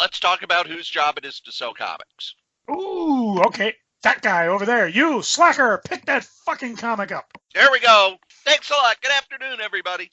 let's talk about whose job it is to sell comics. Ooh, okay. That guy over there. You, slacker, pick that fucking comic up. There we go. Thanks a lot. Good afternoon, everybody.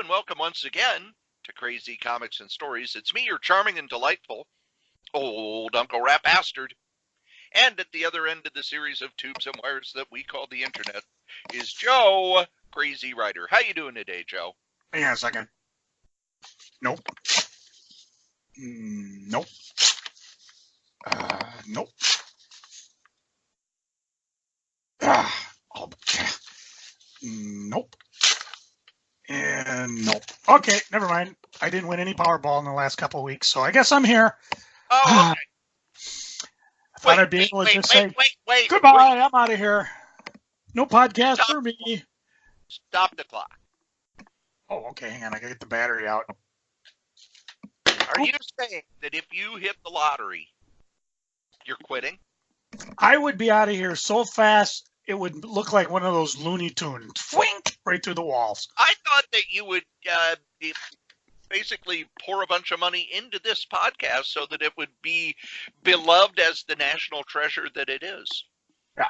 Welcome once again to Crazy Comics and Stories. It's me, your charming and delightful old Uncle Rat Bastard. And at the other end of the series of tubes and wires that we call the internet is Joe, Crazy Writer. How you doing today, Joe? Hang on a second. Nope. Nope. Nope. Okay. Nope. And nope. Okay, never mind. I didn't win any Powerball in the last couple of weeks, so I guess I'm here. Oh, okay. I thought I'd be able to just say, goodbye, I'm out of here. No podcast for me. Stop the clock. Oh, okay, hang on. I gotta get the battery out. Are you saying that if you hit the lottery, you're quitting? I would be out of here so fast, it would look like one of those Looney Tunes. Twink! Right through the walls. I thought that you would basically pour a bunch of money into this podcast so that it would be beloved as the national treasure that it is.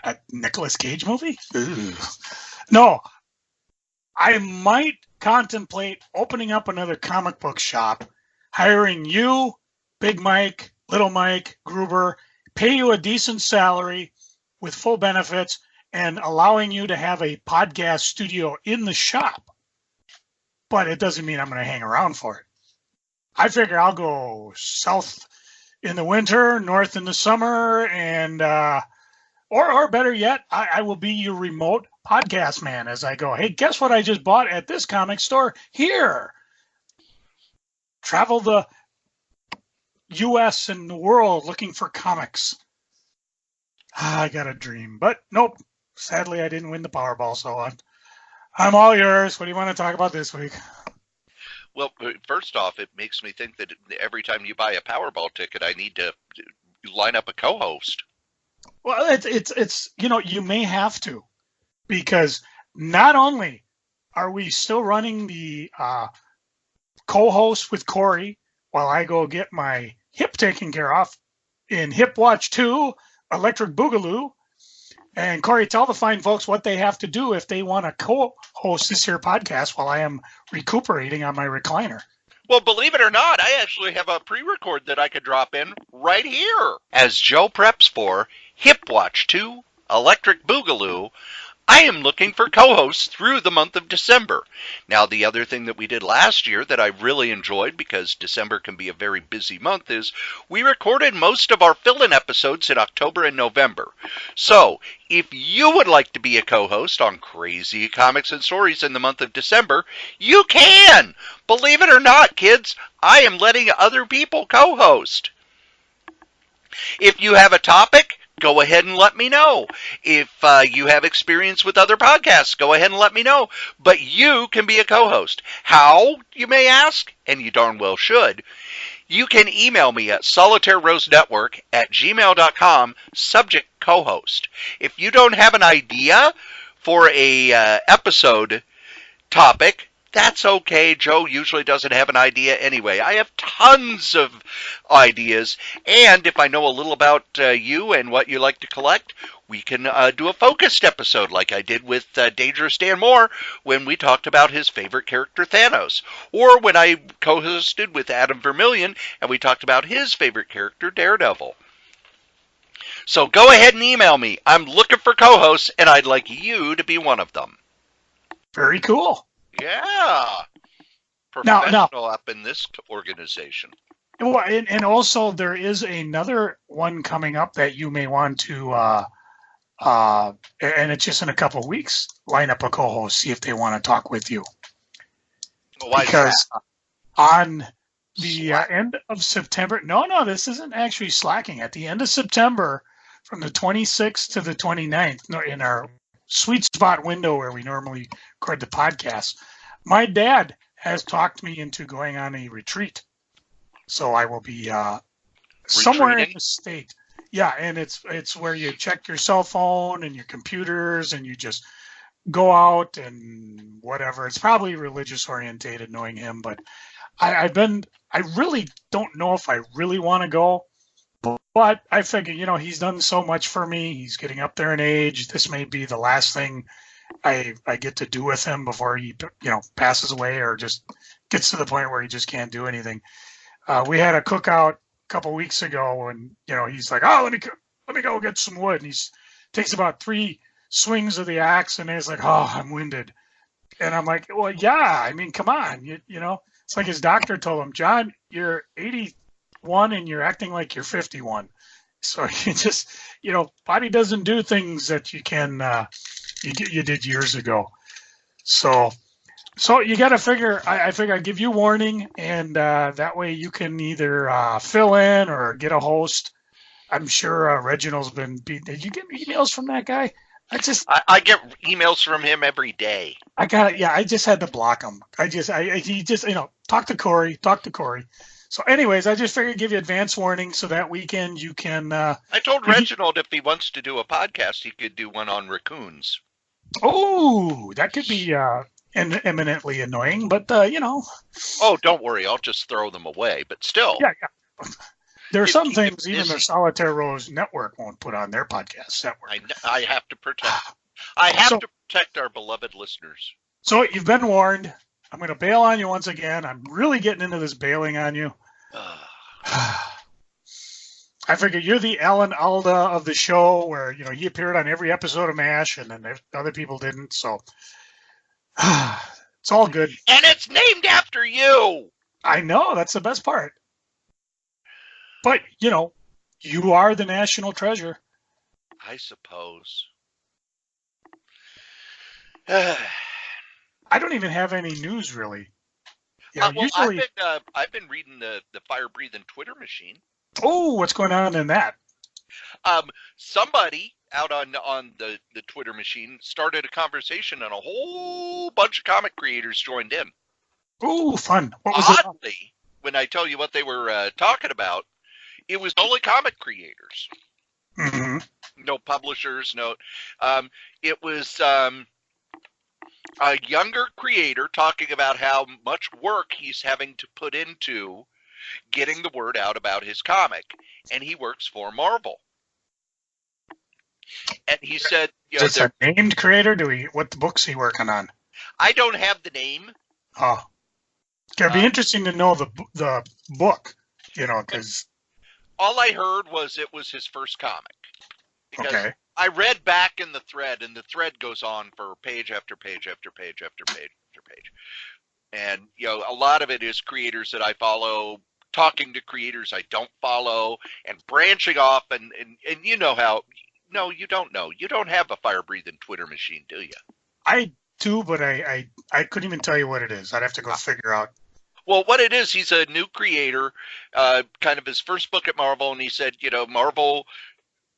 A Nicolas Cage movie? Ooh. No. I might contemplate opening up another comic book shop, hiring you, Big Mike, Little Mike, Gruber, pay you a decent salary with full benefits, and allowing you to have a podcast studio in the shop. But it doesn't mean I'm going to hang around for it. I figure I'll go south in the winter, north in the summer, and or better yet, I will be your remote podcast man as I go, hey, guess what I just bought at this comic store? Here. Travel the U.S. and the world looking for comics. I got a dream, but nope. Sadly, I didn't win the Powerball, so I'm all yours. What do you want to talk about this week? Well, first off, it makes me think that every time you buy a Powerball ticket, I need to line up a co-host. Well, it's you may have to, because not only are we still running the co-host with Cory while I go get my hip taken care of in Hip Watch 2, Electric Boogaloo. And Cory, tell the fine folks what they have to do if they want to co-host this here podcast while I am recuperating on my recliner. Well, believe it or not, I actually have a pre-record that I could drop in right here. As Joe preps for Hip Watch 2, Electric Boogaloo, I am looking for co-hosts through the month of December. Now, the other thing that we did last year that I really enjoyed, because December can be a very busy month, is we recorded most of our fill-in episodes in October and November. So, if you would like to be a co-host on Crazy Comics and Stories in the month of December, you can! Believe it or not, kids, I am letting other people co-host. If you have a topic, go ahead and let me know. If you have experience with other podcasts, go ahead and let me know. But you can be a co-host. How, you may ask? And you darn well should. You can email me at solitairerosenetwork@gmail.com, subject co-host. If you don't have an idea for a episode topic, that's okay. Joe usually doesn't have an idea anyway. I have tons of ideas, and if I know a little about you and what you like to collect, we can do a focused episode like I did with Dangerous Dan Moore when we talked about his favorite character, Thanos, or when I co-hosted with Adam Vermillion and we talked about his favorite character, Daredevil. So go ahead and email me. I'm looking for co-hosts, and I'd like you to be one of them. Very cool. Yeah. Professional up in this organization. Well, and also there is another one coming up that you may want to, and it's just in a couple of weeks, line up a co-host, see if they want to talk with you. Well, why is that? on the Slack. end of September. No, this isn't actually slacking. At the end of September, from the 26th to the 29th, in our sweet spot window where we normally record the podcast, my dad has talked me into going on a retreat. So I will be somewhere in the state. Yeah, and it's where you check your cell phone and your computers and you just go out and whatever. It's probably religious orientated, knowing him, but I really don't know if I really want to go. But I figure, he's done so much for me. He's getting up there in age. This may be the last thing I get to do with him before he, passes away or just gets to the point where he just can't do anything. We had a cookout a couple weeks ago, and he's like, "Oh, let me go get some wood." And he takes about 3 swings of the axe, and he's like, "Oh, I'm winded." And I'm like, "Well, yeah. I mean, come on, It's like his doctor told him, "John, you're 81 and you're acting like you're 51." So you just, body doesn't do things that you can you did years ago. So you got to figure. I figure I'd give you warning, and that way you can either fill in or get a host. I'm sure Reginald's been. Did you get emails from that guy? I get emails from him every day. I got it. Yeah, I just had to block him. He just talk to Cory. So, anyways, I just figured give you advance warning so that weekend you can. I told Reginald if he wants to do a podcast, he could do one on raccoons. Oh, that could be eminently annoying, but Oh, don't worry, I'll just throw them away. But still, yeah. There are some things even the Solitaire Rose Network won't put on their podcast network. I have to protect. I have to protect our beloved listeners. So you've been warned. I'm going to bail on you once again. I'm really getting into this bailing on you. I figure you're the Alan Alda of the show, where he appeared on every episode of MASH, and then other people didn't. So it's all good. And it's named after you. I know, that's the best part. But, you are the national treasure. I suppose. I don't even have any news, really. Usually... I've been reading the fire-breathing Twitter machine. Oh, what's going on in that? Somebody out on the Twitter machine started a conversation, and a whole bunch of comic creators joined in. Oh, fun. What was it? Oddly, when I tell you what they were talking about, it was only comic creators. Mm-hmm. No publishers, no. It was a younger creator talking about how much work he's having to put into getting the word out about his comic, and he works for Marvel. And he said, "Is it a named creator? What books he working on?" I don't have the name. Oh, it'd be interesting to know the book, because all I heard was it was his first comic. Because okay. I read back in the thread, and the thread goes on for page after page after page after page after page. And, a lot of it is creators that I follow, talking to creators I don't follow, and branching off, and you know how, no, you don't know. You don't have a fire-breathing Twitter machine, do you? I do, but I couldn't even tell you what it is. I'd have to go figure out. Well, what it is, he's a new creator, kind of his first book at Marvel, and he said,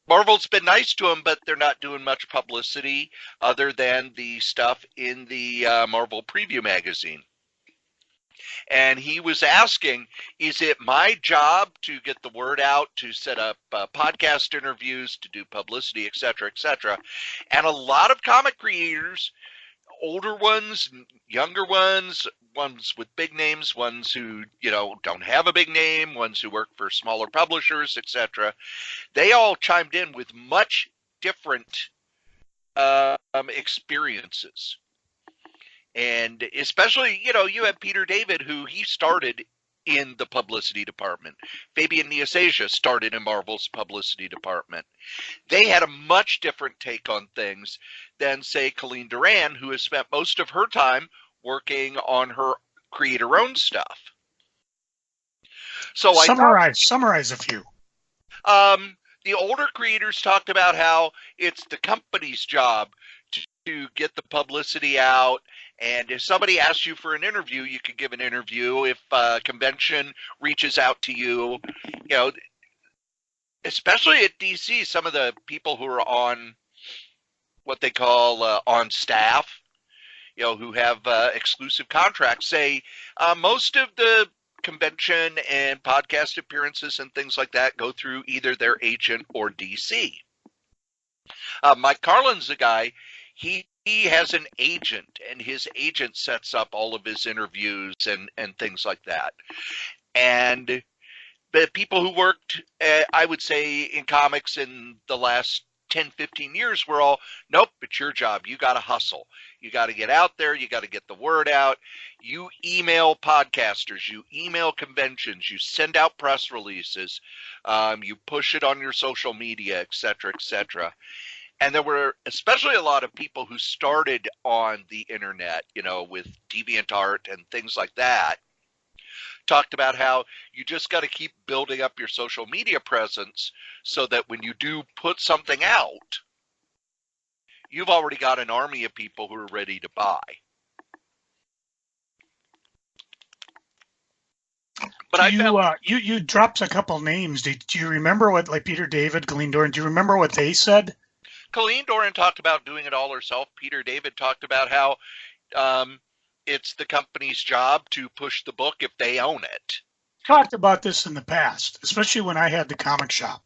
Marvel's been nice to him, but they're not doing much publicity other than the stuff in the Marvel Preview magazine. And he was asking, is it my job to get the word out, to set up podcast interviews, to do publicity, et cetera, et cetera? And a lot of comic creators, older ones, younger ones with big names, ones who, don't have a big name, ones who work for smaller publishers, etc. They all chimed in with much different experiences. And especially, you have Peter David, who he started in the publicity department. Fabian Nicieza started in Marvel's publicity department. They had a much different take on things than, say, Colleen Duran, who has spent most of her time working on her creator-owned stuff. So summarize a few. The older creators talked about how it's the company's job to get the publicity out And if somebody asks you for an interview, you can give an interview. If a convention reaches out to you, especially at DC, some of the people who are on what they call on staff, who have exclusive contracts, say most of the convention and podcast appearances and things like that go through either their agent or DC. Mike Carlin's a guy, he has an agent, and his agent sets up all of his interviews and things like that. And the people who worked, I would say, in comics in the last 10, 15 years were all, nope, it's your job. You got to hustle. You got to get out there. You got to get the word out. You email podcasters. You email conventions. You send out press releases. You push it on your social media, et cetera, et cetera. And there were especially a lot of people who started on the internet, with DeviantArt and things like that, talked about how you just got to keep building up your social media presence so that when you do put something out, you've already got an army of people who are ready to buy. But you dropped a couple names. Do you remember what, like Peter David, Colleen Doran, do you remember what they said? Colleen Doran talked about doing it all herself. Peter David talked about how it's the company's job to push the book if they own it. Talked about this in the past, especially when I had the comic shop.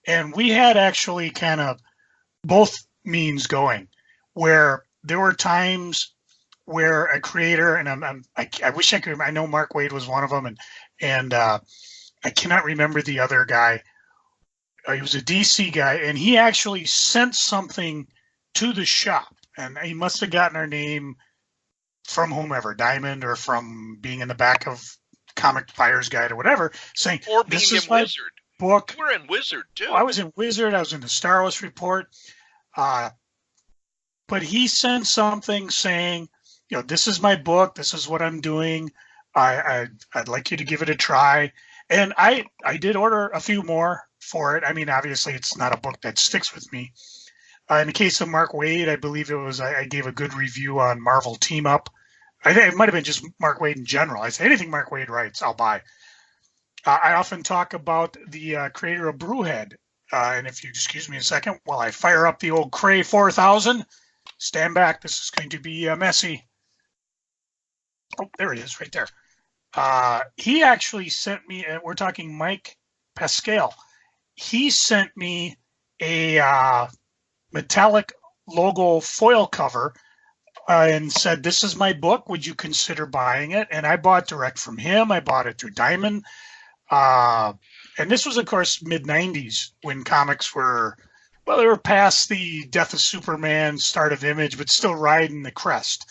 And we had actually kind of both means going, where there were times where a creator, and I wish I could, I know Mark Waid was one of them, and I cannot remember the other guy. He was a DC guy, and he actually sent something to the shop, and he must have gotten our name from whomever, Diamond, or from being in the back of Comic Buyer's Guide or whatever, saying, or being this in is my Wizard book. You were in Wizard too. I was in Wizard. I was in the Star Wars Report. But he sent something saying, this is my book. This is what I'm doing. I'd like you to give it a try. And I did order a few more for it. I mean, obviously, it's not a book that sticks with me. In the case of Mark Waid, I believe it was, I gave a good review on Marvel Team Up. I think it might have been just Mark Waid in general. I say anything Mark Waid writes, I'll buy. I often talk about the creator of Brewhead. And if you excuse me a second while I fire up the old Kray 4000, stand back. This is going to be messy. Oh, there it is right there. He actually sent me, we're talking Mike Pascal. He sent me a metallic logo foil cover and said, this is my book. Would you consider buying it? And I bought direct from him. I bought it through Diamond. And this was, of course, mid-'90s when comics were, well, they were past the death of Superman, start of Image, but still riding the crest.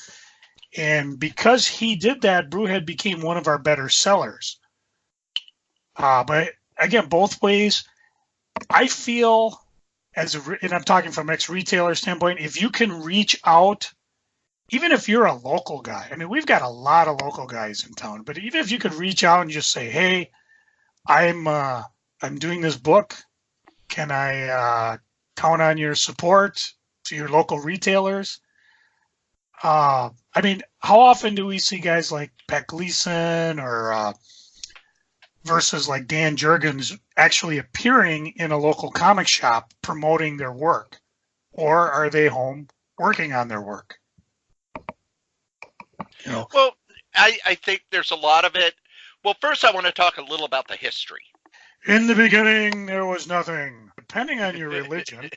And because he did that, Brewhead became one of our better sellers. But again, both ways, I feel, and I'm talking from ex-retailer standpoint, if you can reach out, even if you're a local guy, I mean, we've got a lot of local guys in town, but even if you could reach out and just say, hey, I'm doing this book. Can I count on your support to your local retailers? I mean, how often do we see guys like Pat Gleason or versus like Dan Jurgens actually appearing in a local comic shop promoting their work? Or are they home working on their work? Well, I think there's a lot of it. Well, first I want to talk a little about the history. In the beginning, there was nothing. Depending on your religion.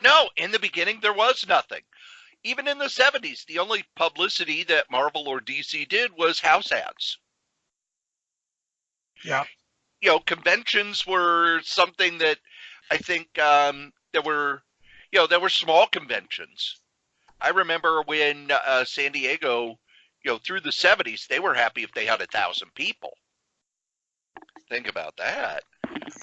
No, in the beginning, there was nothing. Even in the 70s, the only publicity that Marvel or DC did was house ads. Yeah. Conventions were something that I think there were small conventions. I remember when San Diego, through the 70s, they were happy if they had 1,000 people. Think about that.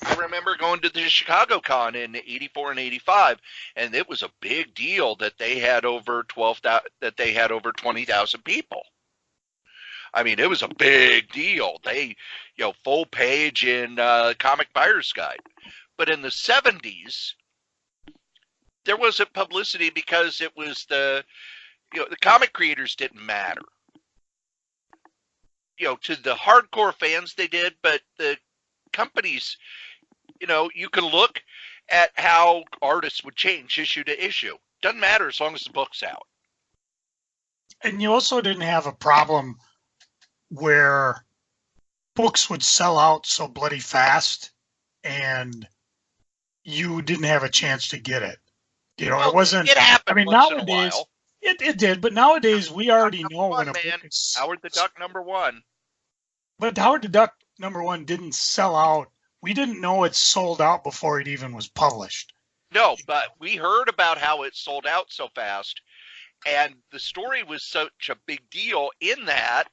I remember going to the Chicago Con in 84 and 85, and it was a big deal that they had over 20,000 people. I mean, it was a big deal. They, full page in Comic Buyer's Guide. But in the 70s, there wasn't publicity because it was the comic creators didn't matter. To the hardcore fans they did, but the companies, you can look at how artists would change issue to issue. Doesn't matter as long as the book's out. And you also didn't have a problem where books would sell out so bloody fast and you didn't have a chance to get it. It wasn't. It happened. I mean, nowadays it did, but nowadays we already know when a book is. Howard the Duck #1. But Howard the Duck #1 didn't sell out. We didn't know it sold out before it even was published. No, but we heard about how it sold out so fast, and the story was such a big deal in that,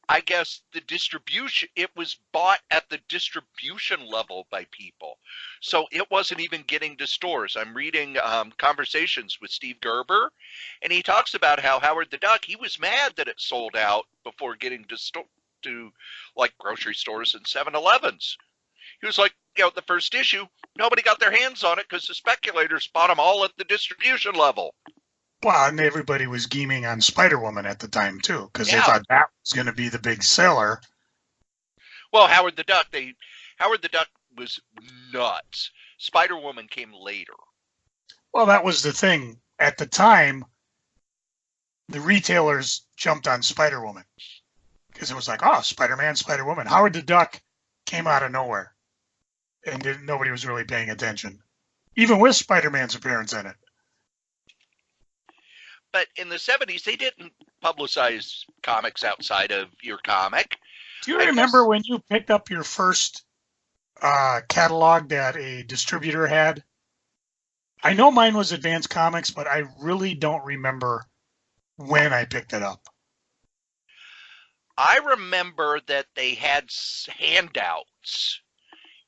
I guess it was bought at the distribution level by people. So it wasn't even getting to stores. I'm reading conversations with Steve Gerber, and he talks about how Howard the Duck, he was mad that it sold out before getting to like grocery stores and 7-Elevens. He was like, the first issue, nobody got their hands on it because the speculators bought them all at the distribution level. Well, and everybody was gaming on Spider-Woman at the time, too, because they thought that was going to be the big seller. Well, Howard the Duck was nuts. Spider-Woman came later. Well, that was the thing. At the time, the retailers jumped on Spider-Woman because it was like, oh, Spider-Man, Spider-Woman. Howard the Duck came out of nowhere, and nobody was really paying attention, even with Spider-Man's appearance in it. But in the 70s, they didn't publicize comics outside of your comic. Do you remember when you picked up your first catalog that a distributor had? I know mine was Advance Comics, but I really don't remember when I picked it up. I remember that they had handouts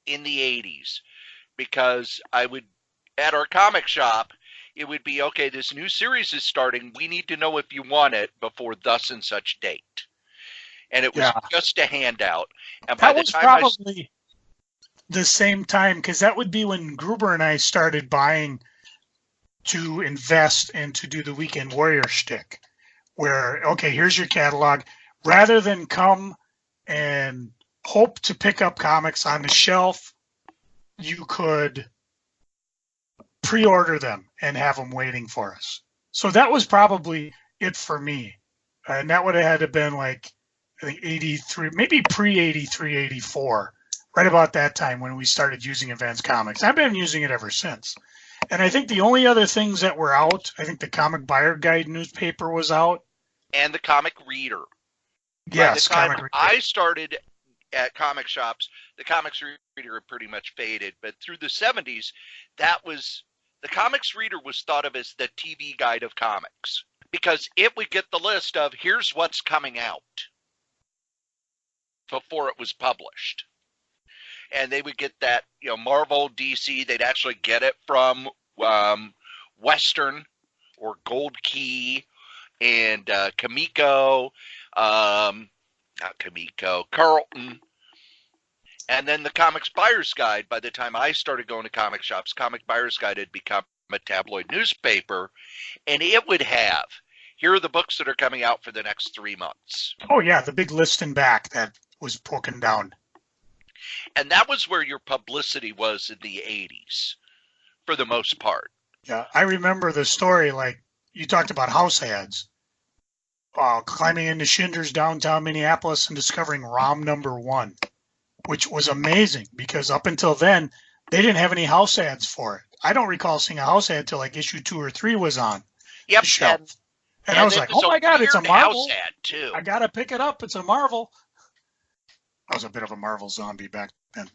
in the 80s because at our comic shop, it would be, okay, this new series is starting. We need to know if you want it before thus and such date. And it was just a handout. And by the time probably the same time, because that would be when Gruber and I started buying to invest and to do the Weekend Warrior shtick, where, okay, here's your catalog. Rather than come and hope to pick up comics on the shelf, you could pre-order them and have them waiting for us. So that was probably it for me. And that would have had to been like, I think 83, maybe pre-83, 84, right about that time when we started using Advance Comics. I've been using it ever since. And I think the only other things that were out, I think the Comic Buyer Guide newspaper was out. And the Comic Reader. Yes, By the time I started at comic shops, the Comics Reader had pretty much faded. But through the 70s, the Comics Reader was thought of as the TV guide of comics because it would get the list of here's what's coming out before it was published. And they would get that, Marvel, DC, they'd actually get it from Western or Gold Key and Kamiko, not Kamiko, Carlton. And then the Comics Buyer's Guide, by the time I started going to comic shops, Comic Buyer's Guide had become a tabloid newspaper, and it would have, here are the books that are coming out for the next 3 months. Oh, yeah, the big list in back that was broken down. And that was where your publicity was in the 80s, for the most part. Yeah, I remember the story, like, you talked about house ads. Climbing into Schindler's downtown Minneapolis and discovering ROM #1. Which was amazing because up until then, they didn't have any house ads for it. I don't recall seeing a house ad till like issue 2 or 3 was on the shelf. And I was like, oh my God, it's a Marvel. House ad too. I got to pick it up. It's a Marvel. I was a bit of a Marvel zombie back then.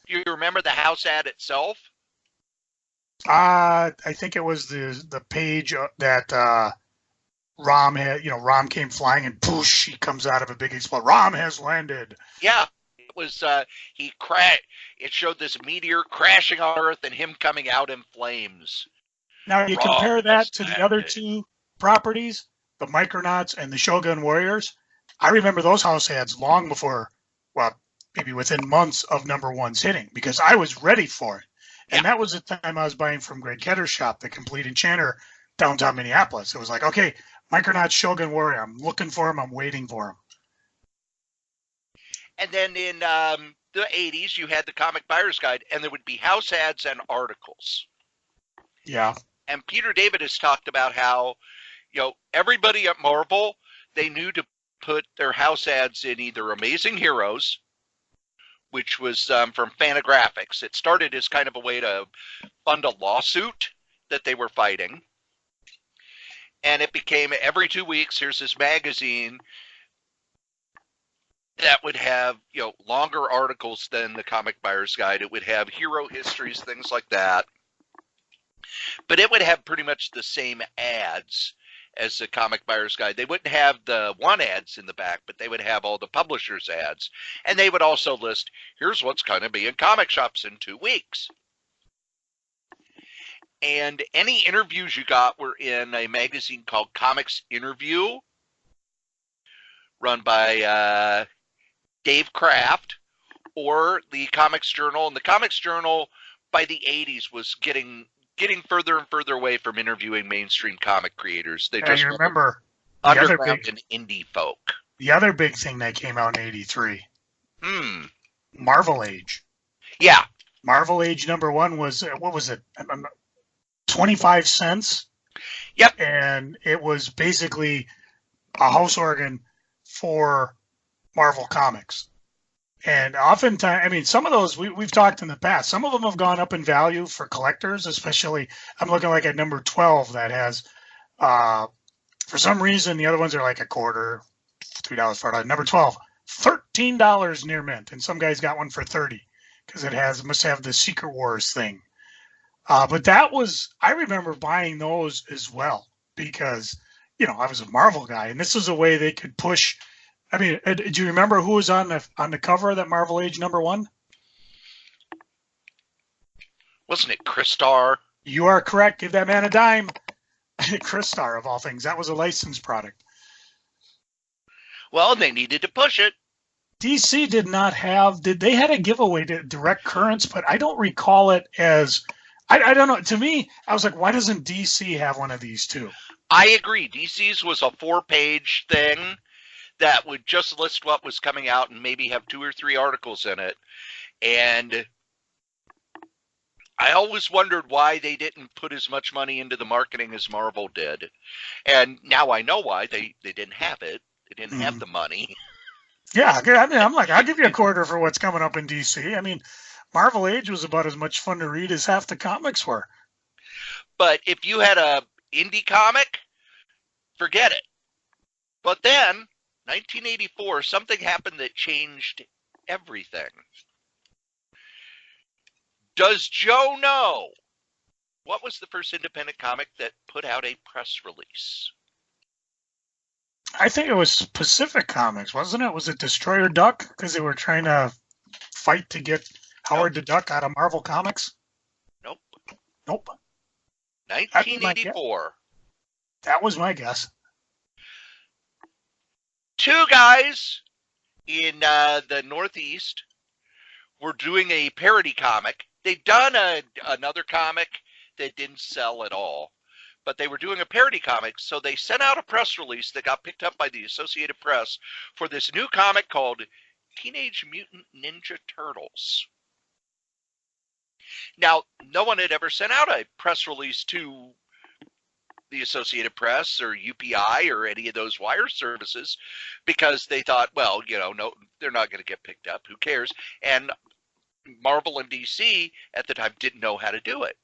You remember the house ad itself? I think it was the page that Rom had, Rom came flying and poosh, he comes out of a big explosion. Rom has landed. Yeah. It was it showed this meteor crashing on Earth and him coming out in flames. Now you compare that to the other two properties, the Micronauts and the Shogun Warriors. I remember those house ads long before, well, maybe within months of #1's hitting, because I was ready for it. And that was the time I was buying from Greg Ketter's shop, the Complete Enchanter, downtown Minneapolis. It was like, okay, Micronauts Shogun Warrior. I'm looking for him. I'm waiting for him. And then in the 80s, you had the Comic Buyer's Guide, and there would be house ads and articles. Yeah. And Peter David has talked about how, everybody at Marvel, they knew to put their house ads in either Amazing Heroes, which was from Fantagraphics. It started as kind of a way to fund a lawsuit that they were fighting. And it became every 2 weeks, here's this magazine that would have, longer articles than the Comic Buyer's Guide. It would have hero histories, things like that. But it would have pretty much the same ads as the Comic Buyer's Guide. They wouldn't have the one ads in the back, but they would have all the publishers' ads. And they would also list, here's what's going to be in comic shops in 2 weeks. And any interviews you got were in a magazine called Comics Interview, run by Dave Kraft, or the Comics Journal. And the Comics Journal, by the 80s, was getting further and further away from interviewing mainstream comic creators. They just remember underground and indie folk. The other big thing that came out in 83. Marvel Age. Yeah. Marvel Age #1 was, what was it? 25 cents. Yep. And it was basically a house organ for Marvel Comics. And oftentimes, some of those we've talked in the past. Some of them have gone up in value for collectors, especially. I'm looking like at number 12 that has, for some reason, the other ones are like a quarter, $3, $4. Number 12, $13 near mint, and some guys got one for $30 because must have the Secret Wars thing. But I remember buying those as well because I was a Marvel guy, and this was a way they could push. Do you remember who was on the cover of that Marvel Age #1? Wasn't it Christar? You are correct. Give that man a dime. Christar, of all things. That was a licensed product. Well, they needed to push it. DC did not have. They had a giveaway to Direct Currents, but I don't recall it as. I don't know. To me, I was like, why doesn't DC have one of these too? I agree. DC's was a 4-page thing that would just list what was coming out and maybe have 2 or 3 articles in it. And I always wondered why they didn't put as much money into the marketing as Marvel did. And now I know why. They didn't have it. They didn't have the money. Yeah, I'm like, I'll give you a quarter for what's coming up in DC. Marvel Age was about as much fun to read as half the comics were. But if you had a indie comic, forget it. But then 1984, something happened that changed everything. Does Joe know what was the first independent comic that put out a press release? I think it was Pacific Comics, wasn't it? Was it Destroyer Duck? Because they were trying to fight to get Howard the Duck out of Marvel Comics? Nope. 1984. That was my guess. 2 guys in the Northeast were doing a parody comic. They'd done another comic that didn't sell at all, but they were doing a parody comic, so they sent out a press release that got picked up by the Associated Press for this new comic called Teenage Mutant Ninja Turtles. Now, no one had ever sent out a press release to the Associated Press or UPI or any of those wire services because they thought, well, no, they're not going to get picked up. Who cares? And Marvel and DC at the time didn't know how to do it.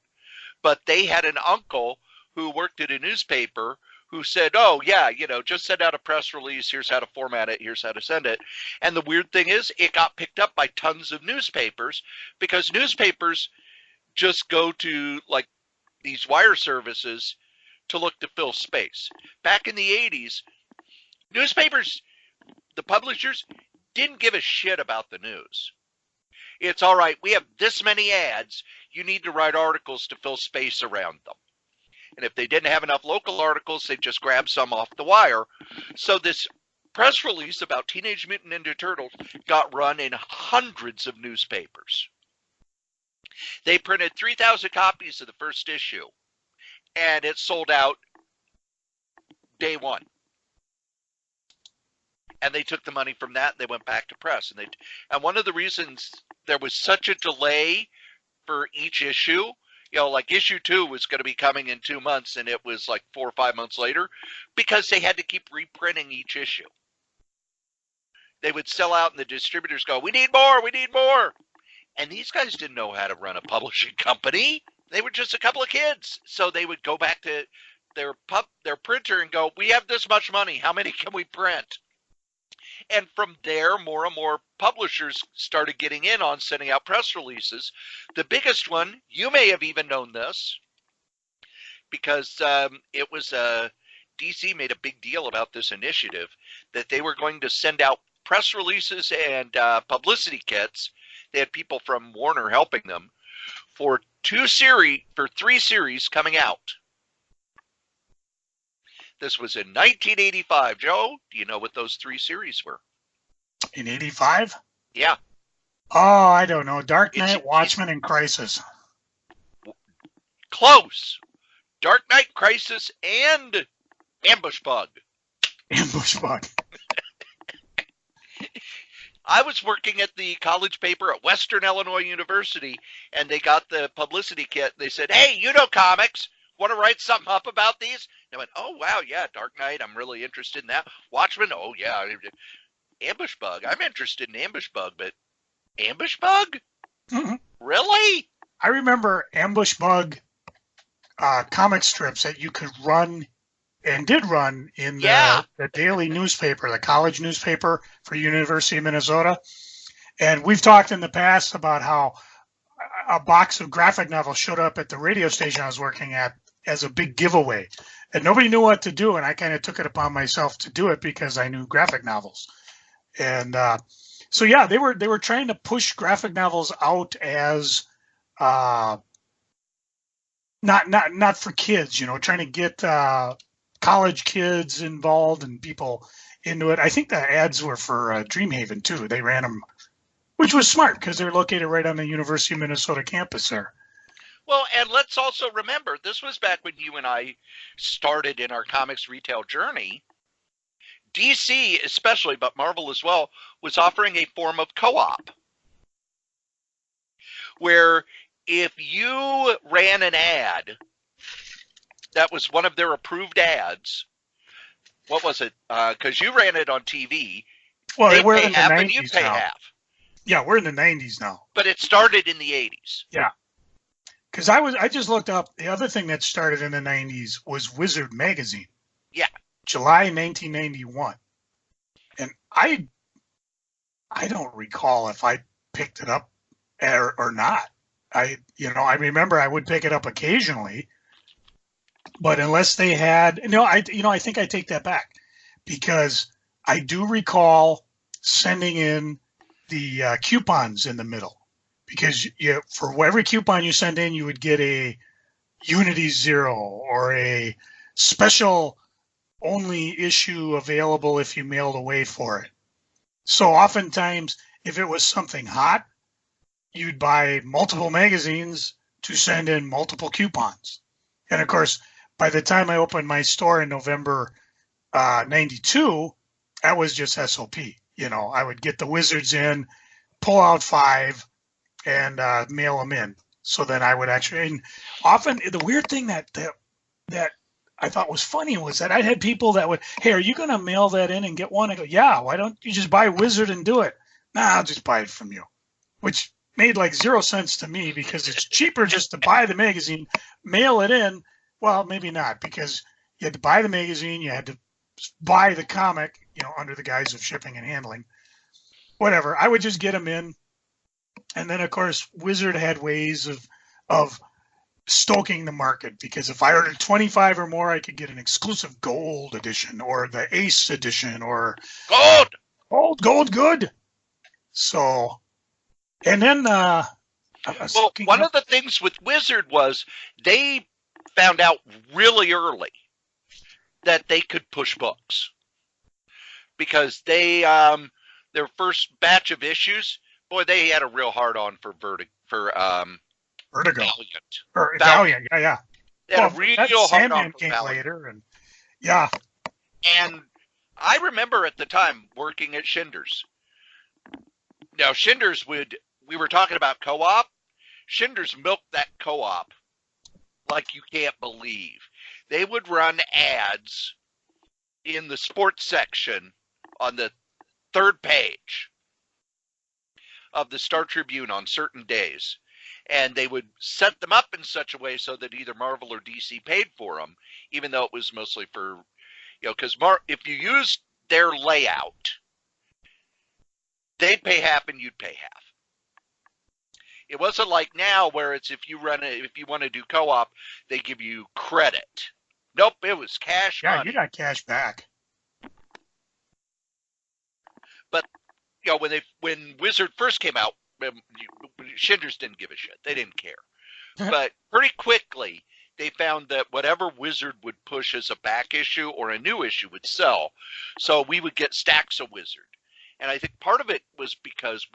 But they had an uncle who worked at a newspaper who said, oh, yeah, just send out a press release. Here's how to format it. Here's how to send it. And the weird thing is it got picked up by tons of newspapers because newspapers just go to like these wire services to look to fill space. Back in the 80s, newspapers, the publishers, didn't give a shit about the news. It's all right, we have this many ads, you need to write articles to fill space around them. And if they didn't have enough local articles, they'd just grab some off the wire. So this press release about Teenage Mutant Ninja Turtles got run in hundreds of newspapers. They printed 3,000 copies of the first issue. And it sold out day one. And they took the money from that and they went back to press. And one of the reasons there was such a delay for each issue, like issue 2 was going to be coming in 2 months and it was like 4 or 5 months later, because they had to keep reprinting each issue. They would sell out and the distributors go, we need more, we need more. And these guys didn't know how to run a publishing company. They were just a couple of kids. So they would go back to their printer and go, we have this much money. How many can we print? And from there, more and more publishers started getting in on sending out press releases. The biggest one, you may have even known this, because it was DC made a big deal about this initiative, that they were going to send out press releases and publicity kits. They had people from Warner helping them for 3 series coming out. This was in 1985. Joe, do you know what those 3 series were? In 85? Yeah. Oh, I don't know. Dark Knight, Watchmen, and Crisis. Close. Dark Knight, Crisis, and Ambush Bug. Ambush Bug. I was working at the college paper at Western Illinois University, and they got the publicity kit. They said, hey, you know comics. Want to write something up about these? And I went, oh, wow, yeah, Dark Knight, I'm really interested in that. Watchmen, oh, yeah. Ambush Bug, I'm interested in Ambush Bug, but Ambush Bug? Mm-hmm. Really? I remember Ambush Bug comic strips that you could run and did run in the daily newspaper, the college newspaper for University of Minnesota. And we've talked in the past about how a box of graphic novels showed up at the radio station I was working at as a big giveaway. And nobody knew what to do, and I kind of took it upon myself to do it because I knew graphic novels. And so, yeah, they were trying to push graphic novels out as not for kids, trying to get college kids involved and people into it. I think the ads were for Dreamhaven, too. They ran them, which was smart because they're located right on the University of Minnesota campus there. Well, and let's also remember, this was back when you and I started in our comics retail journey. DC especially, but Marvel as well, was offering a form of co-op where if you ran an ad that was one of their approved ads, what was it? Because you ran it on TV. Well, we're pay in the half 90s and you pay now. half. Yeah, we're in the 90s now. But it started in the 80s. Yeah. Because I just looked up, the other thing that started in the 90s was Wizard Magazine. Yeah. July 1991. And I don't recall if I picked it up or not. I remember I would pick it up occasionally, but unless they had, I think I take that back, because I do recall sending in the coupons in the middle, because for every coupon you send in, you would get a Unity Zero or a special only issue available if you mailed away for it. So oftentimes, if it was something hot, you'd buy multiple magazines to send in multiple coupons. And of course, by the time I opened my store in November 92, that was just SOP. I would get the Wizards in, pull out 5, and mail them in. So then I would actually, and often the weird thing that I thought was funny was that I had people that would, hey, are you going to mail that in and get one? I go, yeah, why don't you just buy Wizard and do it? Nah, I'll just buy it from you, which made like 0 sense to me, because it's cheaper just to buy the magazine, mail it in. Well, maybe not, because you had to buy the magazine, you had to buy the comic, under the guise of shipping and handling. Whatever. I would just get them in. And then, of course, Wizard had ways of stoking the market, because if I ordered 25 or more, I could get an exclusive gold edition or the Ace edition or gold good. So, and then one of the things with Wizard was they found out really early that they could push books, because they their first batch of issues, boy, they had a real hard on for Vertigo. Valiant, yeah. They had a real hard on for came Valiant. later, and yeah. And I remember at the time working at Schindler's. Now, we were talking about co-op. Schindler's milked that co-op like you can't believe. They would run ads in the sports section on the third page of the Star Tribune on certain days. And they would set them up in such a way so that either Marvel or DC paid for them, even though it was mostly for, because if you used their layout, they'd pay half and you'd pay half. It wasn't like now where it's if you want to do co-op, they give you credit. Nope, it was cash money. Yeah, you got cash back. But when Wizard first came out, Schindler's didn't give a shit. They didn't care. But pretty quickly, they found that whatever Wizard would push as a back issue or a new issue would sell. So we would get stacks of Wizard. And I think part of it was because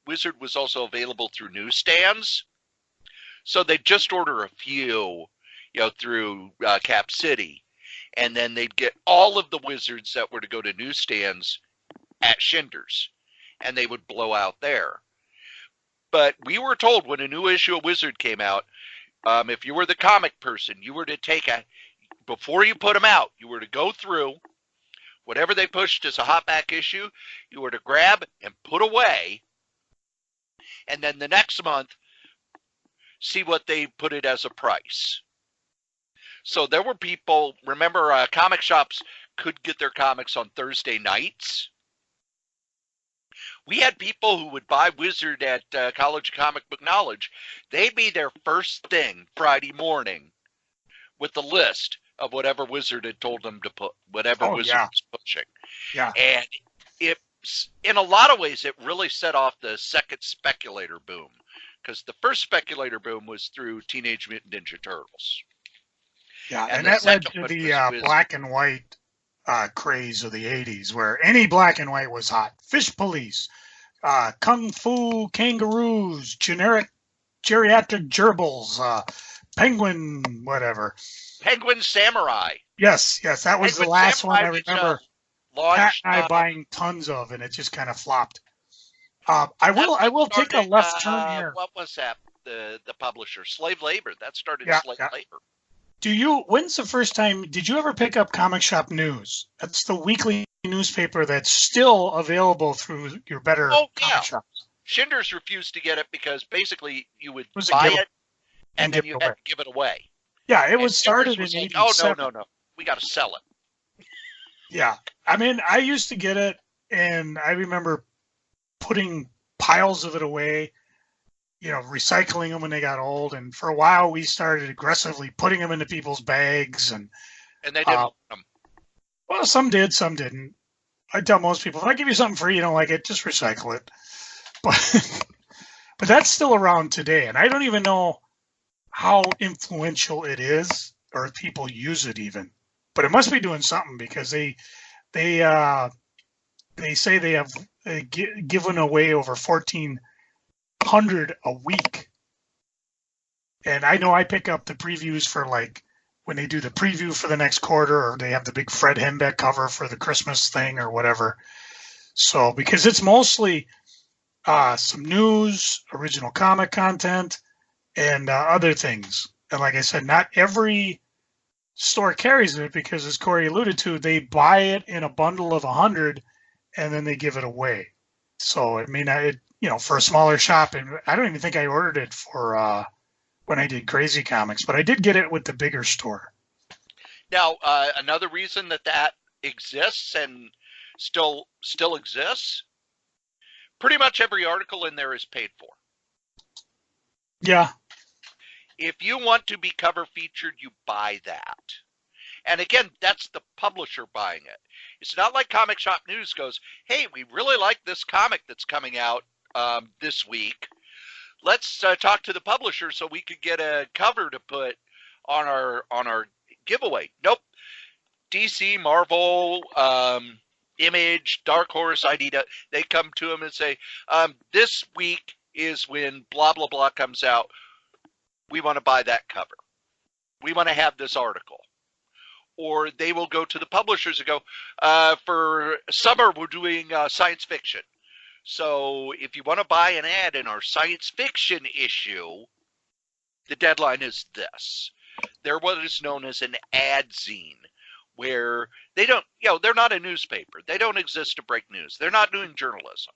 Wizard was also available through newsstands. So they'd just order a few, through Cap City. And then they'd get all of the Wizards that were to go to newsstands at Schindler's. And they would blow out there. But we were told when a new issue of Wizard came out, if you were the comic person, you were to before you put them out, you were to go through whatever they pushed as a hot back issue, you were to grab and put away. And then the next month, see what they put it as a price. So there were people, remember comic shops could get their comics on Thursday nights. We had people who would buy Wizard at College of Comic Book Knowledge. They'd be there first thing Friday morning with the list of whatever Wizard had told them to put, whatever Wizard was pushing. Yeah. And in a lot of ways, it really set off the second speculator boom. Because the first speculator boom was through Teenage Mutant Ninja Turtles. Yeah, and that led to the black and white craze of the 80s, where any black and white was hot. Fish Police, Kung Fu Kangaroos, generic geriatric gerbils, Penguin, whatever. Penguin Samurai. Yes, that was Penguin the last Samurai, one I remember. Pat and I buying tons of, and it just kind of flopped. I will take a left turn here. What was that? The publisher, Slave Labor. That started Slave Labor. When's the first time, did you ever pick up Comic Shop News? That's the weekly newspaper that's still available through your better comic shops. Schindler's refused to get it because basically you would buy it and then you had to give it away. Yeah, it was started in 87. Oh, no. We got to sell it. Yeah. I mean, I used to get it, and I remember putting piles of it away, recycling them when they got old. And for a while, we started aggressively putting them into people's bags. And they didn't want them. Well, some did, some didn't. I tell most people, if I give you something free, you don't like it, just recycle it. But that's still around today. And I don't even know how influential it is or if people use it even. But it must be doing something because they say they have given away over 1,400 a week. And I know I pick up the previews for when they do the preview for the next quarter, or they have the big Fred Hembeck cover for the Christmas thing or whatever. So because it's mostly some news, original comic content, and other things. And like I said, not every store carries it because, as Cory alluded to, they buy it in a bundle of 100 and then they give it away. So I mean, for a smaller shop, and I don't even think I ordered it for when I did Crazy Comics, but I did get it with the bigger store. Now, another reason that exists and still exists, pretty much every article in there is paid for. Yeah. If you want to be cover featured, you buy that. And again, that's the publisher buying it. It's not like Comic Shop News goes, hey, we really like this comic that's coming out this week. Let's talk to the publisher so we could get a cover to put on our giveaway. Nope. DC, Marvel, Image, Dark Horse, ID, they come to them and say, this week is when blah, blah, blah comes out. We want to buy that cover. We want to have this article. or they will go to the publishers and go, for summer we're doing science fiction. So if you want to buy an ad in our science fiction issue, the deadline is this. They're what is known as an ad zine, where they don't, they're not a newspaper. They don't exist to break news. They're not doing journalism.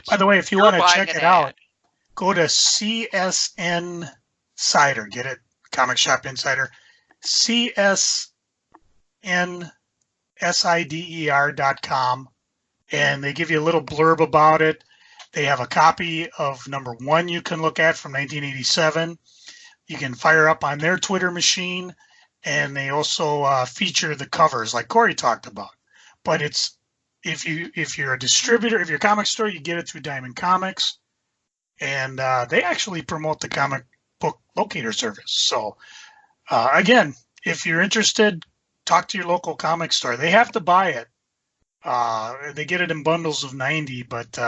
By the way, if you want to check it out, go to CSN Cider. Get it? Comic Shop Insider. CSNSIDER.com. And they give you a little blurb about it. They have a copy of number 1 you can look at from 1987. You can fire up on their Twitter machine. And they also feature the covers like Cory talked about. But it's if you're a distributor, if you're a comic store, you get it through Diamond Comics. And they actually promote the comic book locator service. So, again, if you're interested, talk to your local comic store. They have to buy it. They get it in bundles of 90, but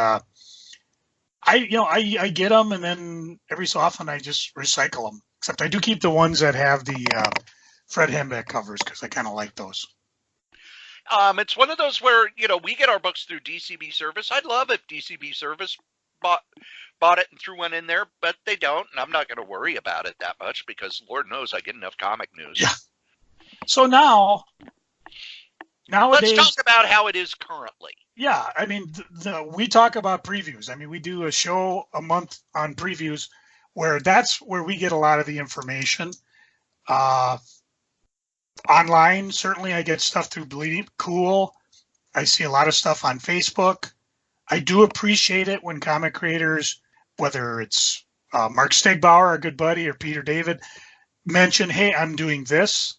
I get them, and then every so often I just recycle them. Except I do keep the ones that have the Fred Hembeck covers because I kind of like those. It's one of those where, we get our books through DCB Service. I'd love if DCB Service bought it and threw one in there, but they don't, and I'm not going to worry about it that much because Lord knows I get enough comic news. Yeah. So nowadays, let's talk about how it is currently. Yeah, I mean, we talk about previews. I mean, we do a show a month on previews where that's where we get a lot of the information. Online, certainly I get stuff through Bleeding Cool. I see a lot of stuff on Facebook. I do appreciate it when comic creators, whether it's Mark Stegbauer, our good buddy, or Peter David, mention, hey, I'm doing this.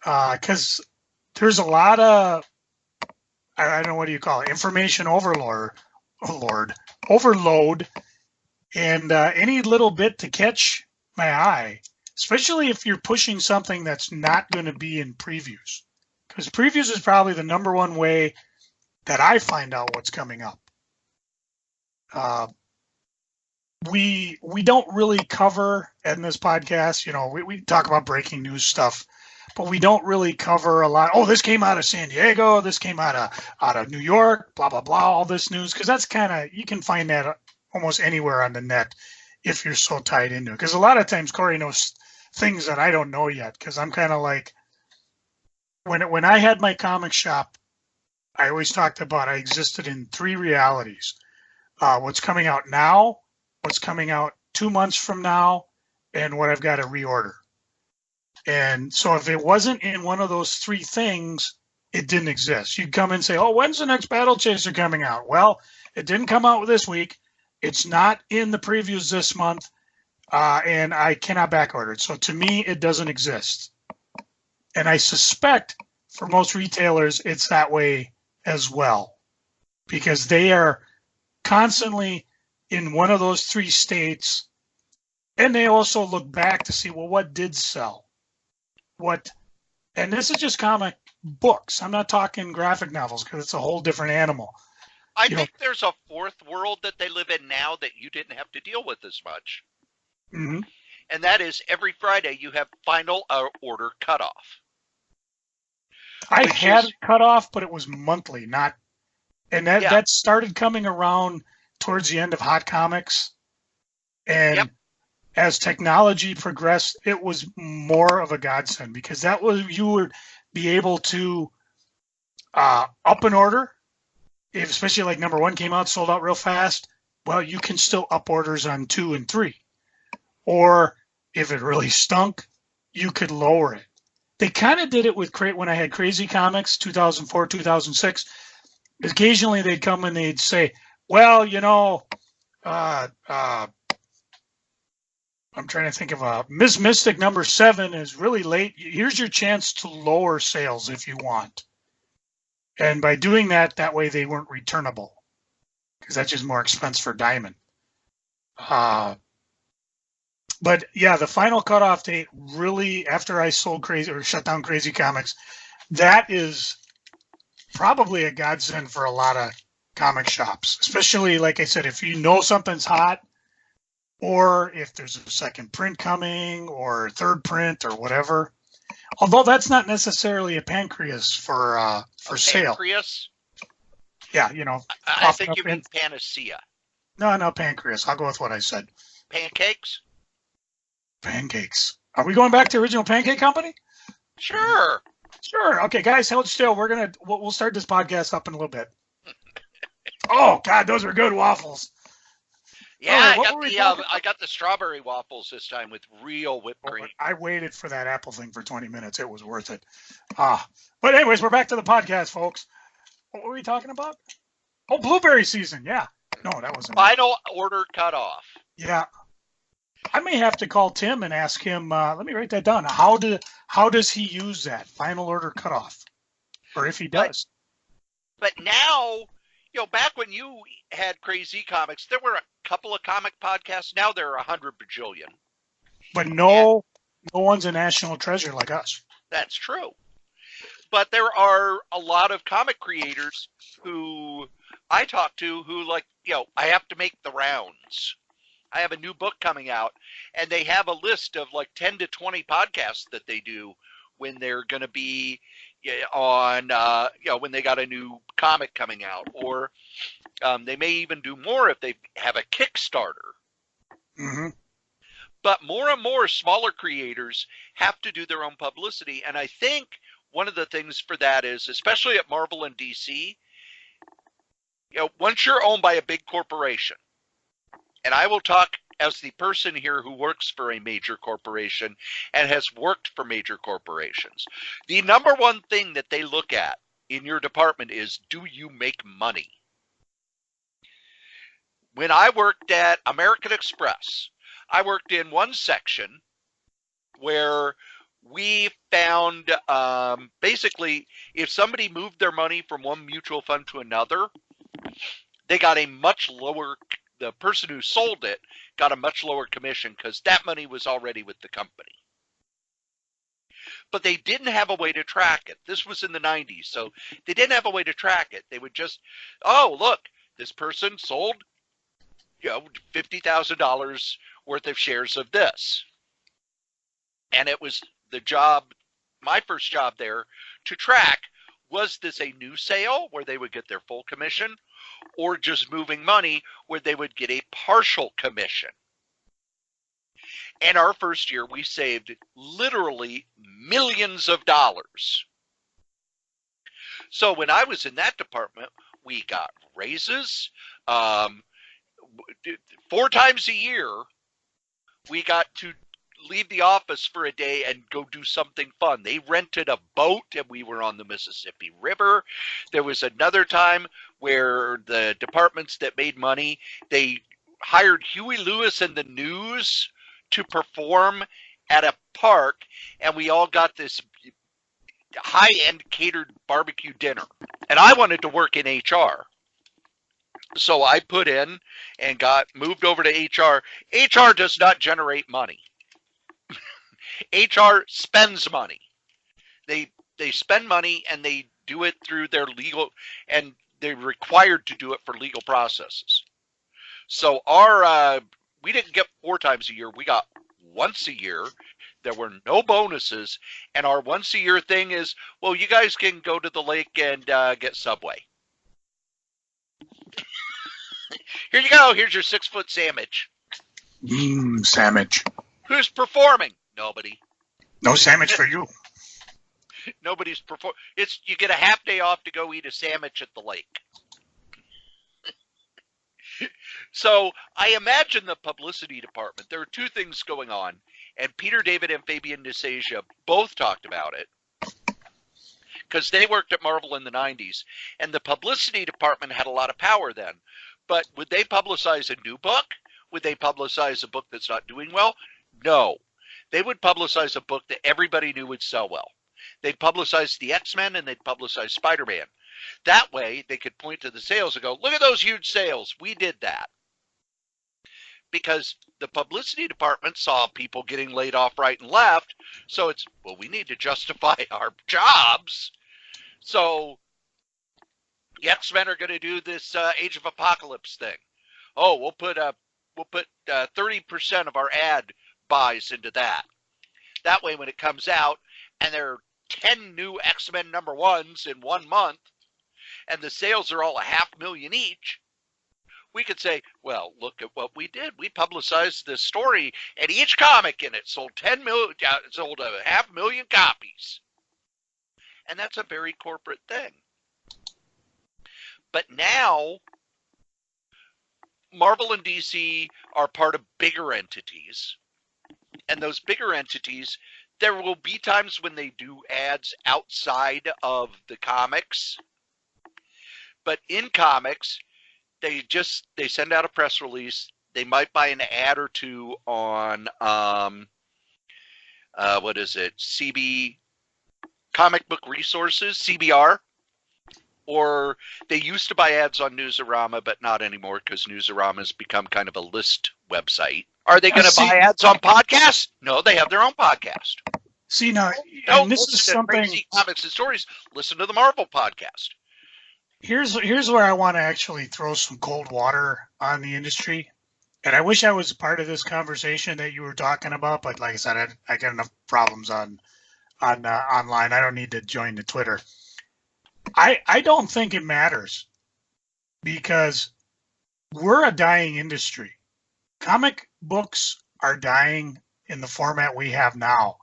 Because there's a lot of, I don't know, what do you call it, information overload. And any little bit to catch my eye, especially if you're pushing something that's not going to be in previews. Because previews is probably the number one way that I find out what's coming up. We don't really cover in this podcast, we talk about breaking news stuff, but we don't really cover a lot. Oh, this came out of San Diego. This came out of New York, blah, blah, blah, all this news. Because that's kind of, you can find that almost anywhere on the net if you're so tied into it. Because a lot of times Cory knows things that I don't know yet. Because I'm kind of like, when I had my comic shop, I always talked about I existed in 3 realities. What's coming out now, what's coming out 2 months from now, and what I've got to reorder. And so if it wasn't in one of those 3 things, it didn't exist. You'd come and say, oh, when's the next Battle Chaser coming out? Well, it didn't come out this week. It's not in the previews this month, and I cannot back order it. So to me, it doesn't exist. And I suspect for most retailers, it's that way as well, because they are constantly in one of those 3 states, and they also look back to see, well, what did sell? And this is just comic books. I'm not talking graphic novels because it's a whole different animal. I think there's a 4th world that they live in now that you didn't have to deal with as much. Mm-hmm. And that is every Friday you have final order cutoff. I had cutoff, but it was monthly, not. And that started coming around towards the end of Hot Comics. And as technology progressed, it was more of a godsend because that was, you would be able to up an order, especially like number 1 came out, sold out real fast. Well, you can still up orders on 2 and 3. Or if it really stunk, you could lower it. They kind of did it with when I had Crazy Comics, 2004, 2006. Occasionally they'd come and they'd say, well, I'm trying to think of Miss Mystic number 7 is really late. Here's your chance to lower sales if you want. And by doing that way they weren't returnable because that's just more expense for Diamond. But yeah, the final cutoff date really, after I sold Crazy or shut down Crazy Comics, that is probably a godsend for a lot of comic shops, especially like I said, if you know something's hot, or if there's a second print coming or 3rd print or whatever. Although that's not necessarily a pancreas for sale. Pancreas? Yeah, I think you mean panacea. No, pancreas. I'll go with what I said. Pancakes? Pancakes. Are we going back to original pancake company? Sure. Sure. Okay, guys, hold still. We'll start this podcast up in a little bit. Oh God, those were good waffles. Yeah, I got the strawberry waffles this time with real whipped cream. I waited for that apple thing for 20 minutes. It was worth it. But anyways, we're back to the podcast, folks. What were we talking about? Oh, blueberry season. Yeah. No, that wasn't. Final order cutoff. Yeah. I may have to call Tim and ask him. Let me write that down. How does he use that final order cutoff, or if he does? But now, back when you had Crazy Comics, there were a couple of comic podcasts. Now there are 100 bajillion. But no one's a national treasure like us. That's true. But there are a lot of comic creators who I talk to who I have to make the rounds. I have a new book coming out, and they have a list of 10 to 20 podcasts that they do when they're going to be on, when they got a new comic coming out, or they may even do more if they have a Kickstarter. Mm-hmm. But more and more smaller creators have to do their own publicity, and I think one of the things for that is, especially at Marvel and DC, once you're owned by a big corporation, and I will talk as the person here who works for a major corporation and has worked for major corporations. The number one thing that they look at in your department is, do you make money? When I worked at American Express, I worked in one section where we found basically if somebody moved their money from one mutual fund to another, they got a much lower, the person who sold it got a much lower commission because that money was already with the company. But they didn't have a way to track it. This was in the 90s, so they didn't have a way to track it. They would just, oh, look, this person sold, $50,000 worth of shares of this. And it was the job, my first job there, to track, was this a new sale where they would get their full commission, or just moving money where they would get a partial commission? And our first year, we saved literally millions of dollars. So when I was in that department, we got raises. 4 times a year, we got to leave the office for a day and go do something fun. They rented a boat and we were on the Mississippi River. There was another time where the departments that made money, they hired Huey Lewis and the News to perform at a park, and we all got this high-end catered barbecue dinner. And I wanted to work in HR. So I put in and got moved over to HR. HR does not generate money. HR spends money. They spend money and they do it through their legal, and they're required to do it for legal processes. So we didn't get 4 times a year. We got once a year. There were no bonuses, and our once a year thing is, well, you guys can go to the lake and get Subway. Here you go. Here's your 6-foot sandwich. Sandwich. Who's performing? Nobody. No sandwich for you. Nobody's performing. You get a half day off to go eat a sandwich at the lake. So I imagine the publicity department, there are 2 things going on, and Peter David and Fabian Nicieza both talked about it because they worked at Marvel in the 90s, and the publicity department had a lot of power then. But would they publicize a new book? Would they publicize a book that's not doing well? No. They would publicize a book that everybody knew would sell well. They'd publicize the X-Men and they'd publicize Spider-Man. That way, they could point to the sales and go, look at those huge sales. We did that. Because the publicity department saw people getting laid off right and left. So it's, well, we need to justify our jobs. So the X-Men are going to do this Age of Apocalypse thing. Oh, we'll put 30% of our ad buys into that. That way, when it comes out, and there are 10 new X-Men #1s in 1 month, and the sales are all 500,000 each, we could say, well, look at what we did. We publicized this story, and each comic in it sold 10 million, sold 500,000 copies. And that's a very corporate thing. But now, Marvel and DC are part of bigger entities. And those bigger entities, there will be times when they do ads outside of the comics. But in comics, they send out a press release. They might buy an ad or two on CB Comic Book Resources, CBR, or they used to buy ads on Newsarama, but not anymore because Newsarama has become kind of a list website. Are they going to buy ads on podcasts? No, they have their own podcast. See, now, Don't and this listen is to something. Crazy Comics and Stories. Listen to the Marvel podcast. Here's where I want to actually throw some cold water on the industry. And I wish I was part of this conversation that you were talking about, but like I said, I got enough problems on online. I don't need to join the Twitter. I don't think it matters because we're a dying industry. Comic books are dying in the format we have now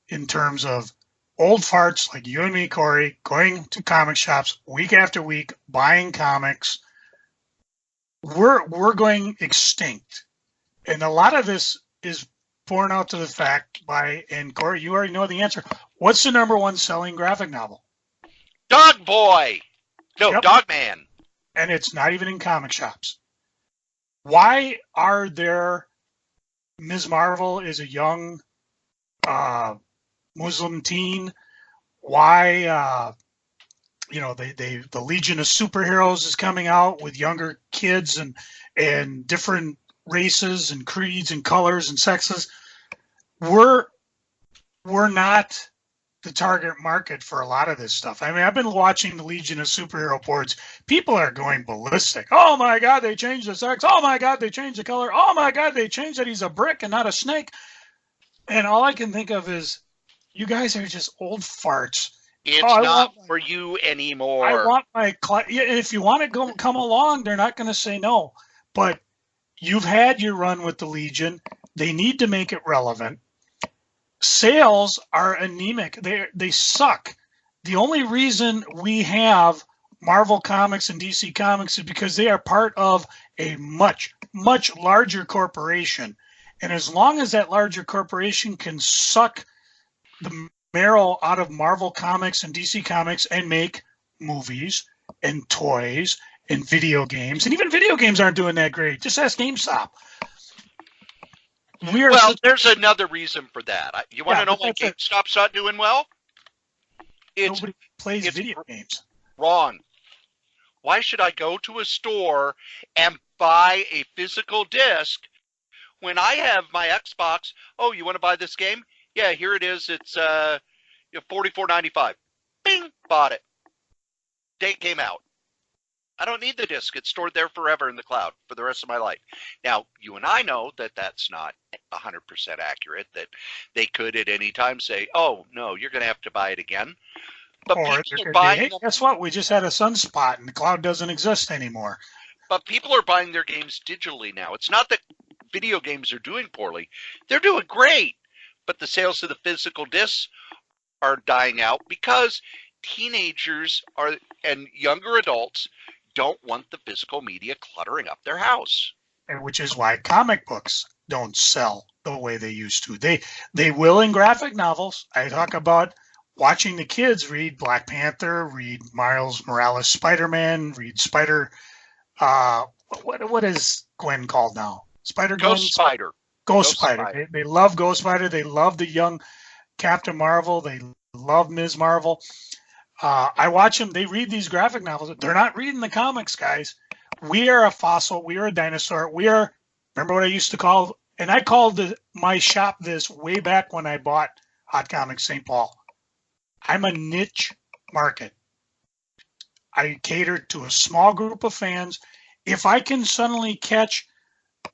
in terms of old farts like you and me, Cory, going to comic shops week after week, buying comics. We're going extinct. And a lot of this is borne out to the fact by, and Cory, you already know the answer. What's the #1 selling graphic novel? Dog Boy. No, Yep. Dog Man. And it's not even in comic shops. Why are there, Ms. Marvel is a young Muslim teen? Why, the Legion of Superheroes is coming out with younger kids and different races and creeds and colors and sexes. We're not the target market for a lot of this stuff. I mean, I've been watching the Legion of Superhero boards. People are going ballistic. Oh my God, they changed the sex. Oh my God, they changed the color. Oh my God, they changed that he's a brick and not a snake. And all I can think of is, you guys are just old farts. It's not for you anymore. I want my if you want to come along, they're not going to say no. But you've had your run with the Legion. They need to make it relevant. Sales are anemic. They suck. The only reason we have Marvel Comics and DC Comics is because they are part of a much, much larger corporation. And as long as that larger corporation can suck the marrow out of Marvel Comics and DC Comics and make movies and toys and video games, and even video games aren't doing that great. Just ask GameStop. There's another reason for that. You want to know why GameStop's not doing well? Nobody plays video games. Wrong. Why should I go to a store and buy a physical disc when I have my Xbox? Oh, you want to buy this game? Yeah, here it is. It's $44.95. Bing, bought it. Date came out. I don't need the disc. It's stored there forever in the cloud for the rest of my life. Now, you and I know that that's not 100% accurate, that they could at any time say, oh, no, you're going to have to buy it again. But people are buying hey, guess what? We just had a sunspot and the cloud doesn't exist anymore. But people are buying their games digitally now. It's not that video games are doing poorly. They're doing great. But the sales of the physical discs are dying out because teenagers and younger adults don't want the physical media cluttering up their house. And which is why comic books don't sell the way they used to. They will in graphic novels. I talk about watching the kids read Black Panther, read Miles Morales Spider-Man, read what is Gwen called now? Ghost Spider. Ghost Spider. They love Ghost Spider. They love the young Captain Marvel. They love Ms. Marvel. I watch them. They read these graphic novels. They're not reading the comics, guys. We are a fossil. We are a dinosaur. Remember what I used to call, and I called my shop this way back when I bought Hot Comics St. Paul. I'm a niche market. I cater to a small group of fans. If I can suddenly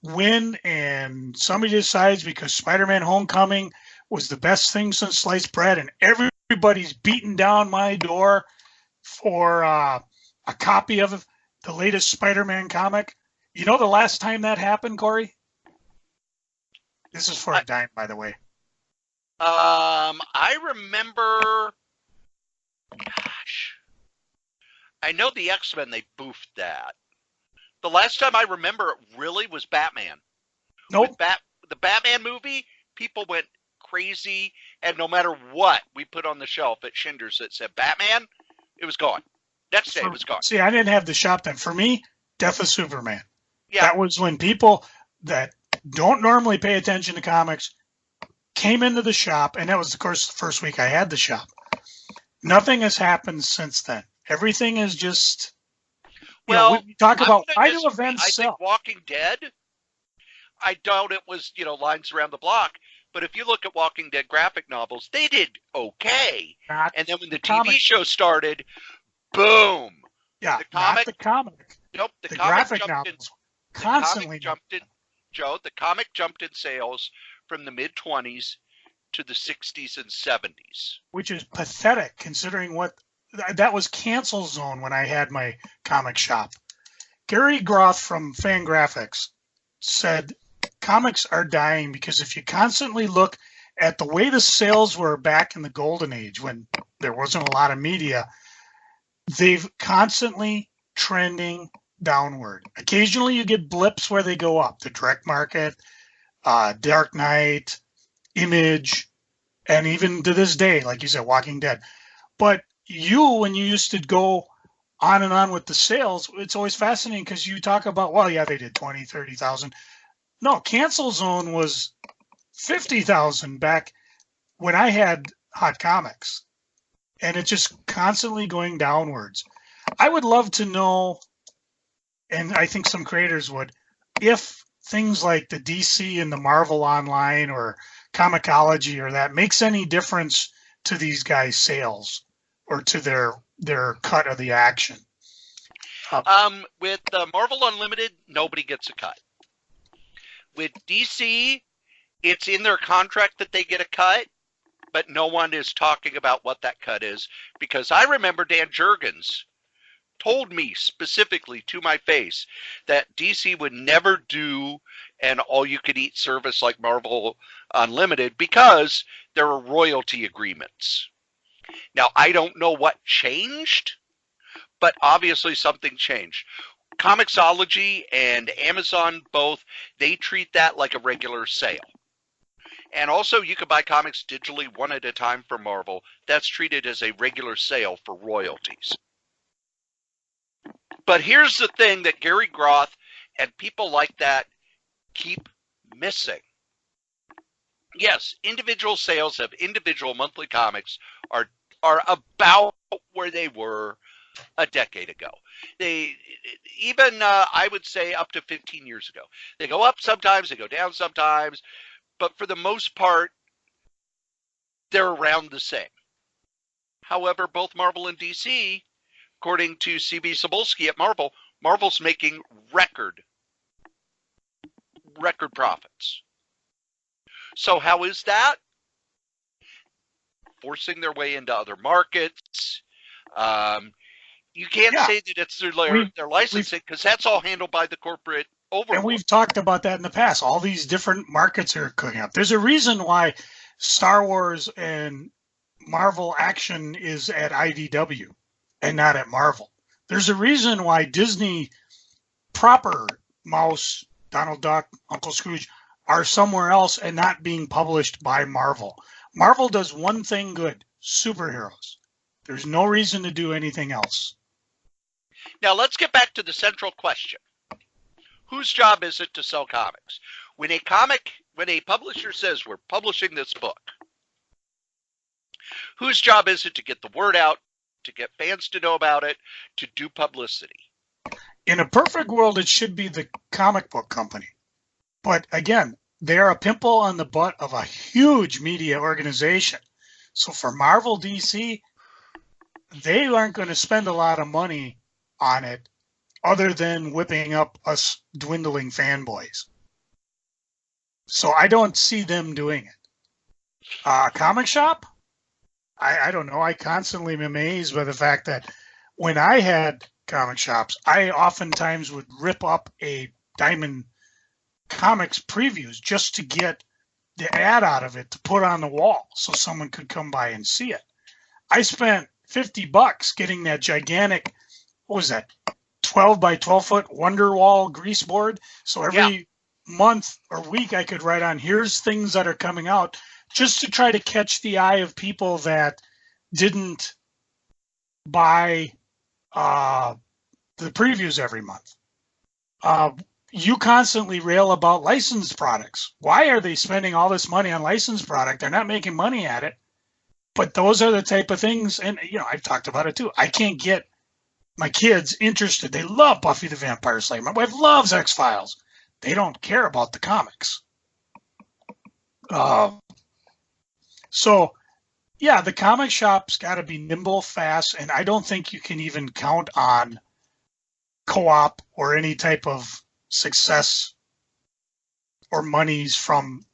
win and somebody decides because Spider-Man Homecoming was the best thing since sliced bread, and everybody's beating down my door for a copy of the latest Spider-Man comic. You know the last time that happened, Corey? This is for a dime, by the way. I remember. Gosh, I know the X-Men, they boofed that. The last time I remember it really was Batman. Nope. With the Batman movie, people went crazy, and no matter what we put on the shelf at Schindler's that said Batman, it was gone. Next day, it was gone. See, I didn't have the shop then. For me, Death of Superman. Yeah. That was when people that don't normally pay attention to comics came into the shop, and that was, of course, the first week I had the shop. Nothing has happened since then. Everything is just. Well, we talk about why do events I sell? think Walking Dead, I doubt it was, lines around the block. But if you look at Walking Dead graphic novels, they did okay. And then when the TV show started, boom. Yeah, not the comic. Nope, the graphic novels constantly jumped in. Joe, the comic jumped in sales from the mid-20s to the 60s and 70s. Which is pathetic considering what that was cancel zone when I had my comic shop. Gary Groth from Fangraphics said comics are dying because if you constantly look at the way the sales were back in the golden age when there wasn't a lot of media, they've constantly trending downward. Occasionally you get blips where they go up. The direct market, Dark Knight, Image, and even to this day, like you said, Walking Dead. But when you used to go on and on with the sales, it's always fascinating because you talk about, well, yeah, they did 20, 30,000. No, Cancel Zone was 50,000 back when I had Hot Comics. And it's just constantly going downwards. I would love to know, and I think some creators would, if things like the DC and the Marvel Online or Comixology or that makes any difference to these guys' sales or to their cut of the action. With Marvel Unlimited, nobody gets a cut. With DC, it's in their contract that they get a cut, but no one is talking about what that cut is, because I remember Dan Jurgens told me specifically to my face that DC would never do an all-you-could-eat service like Marvel Unlimited because there are royalty agreements. Now, I don't know what changed, but obviously something changed. Comixology and Amazon both, they treat that like a regular sale. And also, you can buy comics digitally one at a time for Marvel. That's treated as a regular sale for royalties. But here's the thing that Gary Groth and people like that keep missing. Yes, individual sales of individual monthly comics are about where they were a decade ago. They even, I would say, up to 15 years ago. They go up sometimes, they go down sometimes. But for the most part, they're around the same. However, both Marvel and DC, according to C.B. Cebulski at Marvel, Marvel's making record profits. So how is that? Forcing their way into other markets. You can't say that it's their licensing, because that's all handled by the corporate overlord. And we've talked about that in the past. All these different markets are cooking up. There's a reason why Star Wars and Marvel action is at IDW and not at Marvel. There's a reason why Disney proper Mouse, Donald Duck, Uncle Scrooge are somewhere else and not being published by Marvel. Marvel does one thing good, superheroes. There's no reason to do anything else. Now let's get back to the central question. Whose job is it to sell comics? When a publisher says we're publishing this book, whose job is it to get the word out, to get fans to know about it, to do publicity? In a perfect world, it should be the comic book company. But again, they are a pimple on the butt of a huge media organization. So for Marvel, DC, they aren't going to spend a lot of money on it other than whipping up us dwindling fanboys. So I don't see them doing it. Comic shop? I don't know. I constantly am amazed by the fact that when I had comic shops, I oftentimes would rip up a Diamond Comics previews just to get the ad out of it to put on the wall so someone could come by and see it. I spent $50 getting that gigantic, what was that, 12 by 12 foot Wonderwall grease board. So every month or week I could write on, here's things that are coming out, just to try to catch the eye of people that didn't buy the previews every month. You constantly rail about licensed products. Why are they spending all this money on licensed product? They're not making money at it. But those are the type of things, and I've talked about it too. I can't get my kids interested. They love Buffy the Vampire Slayer. My wife loves X-Files. They don't care about the comics. So, yeah, the comic shop's got to be nimble, fast, and I don't think you can even count on co-op or any type of success or monies from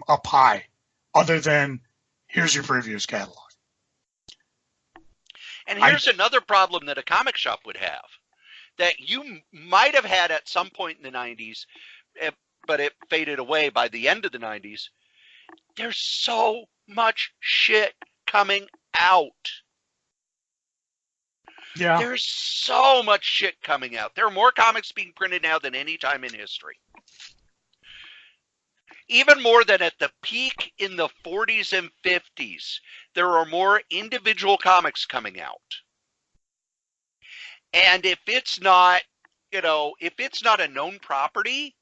up high, other than here's your previews catalog. And here's another problem that a comic shop would have that you might have had at some point in the 90s, but it faded away by the end of the 90s. There's so much shit coming out. Yeah. There's so much shit coming out. There are more comics being printed now than any time in history. Even more than at the peak in the 40s and 50s. There are more individual comics coming out. And if it's not, if it's not a known property,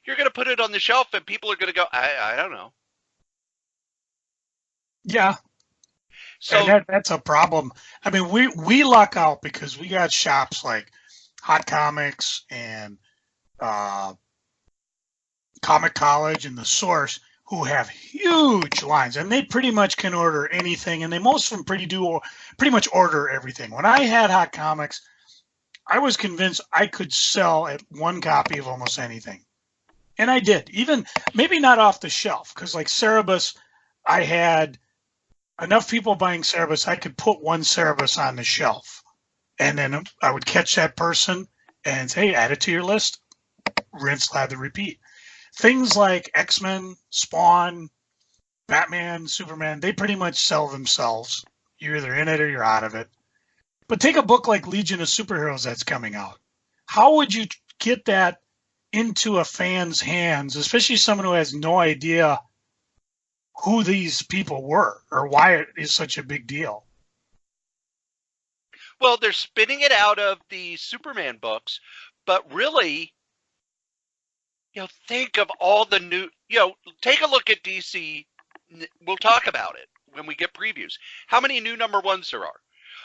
you're going to put it on the shelf and people are going to go, I don't know. Yeah. So and that's a problem. I mean, we luck out because we got shops like Hot Comics and Comic College and The Source who have huge lines, and they pretty much can order anything, and most of them pretty much order everything. When I had Hot Comics, I was convinced I could sell at one copy of almost anything. And I did, even maybe not off the shelf, because like Cerebus, I had enough people buying Cerebus, I could put one Cerebus on the shelf. And then I would catch that person and say, hey, add it to your list. Rinse, lather, repeat. Things like X-Men, Spawn, Batman, Superman, they pretty much sell themselves. You're either in it or you're out of it. But take a book like Legion of Superheroes that's coming out. How would you get that into a fan's hands, especially someone who has no idea who these people were or why it is such a big deal? Well, they're spinning it out of the Superman books, but really, think of all the new, take a look at DC. We'll talk about it when we get previews. How many new number ones there are?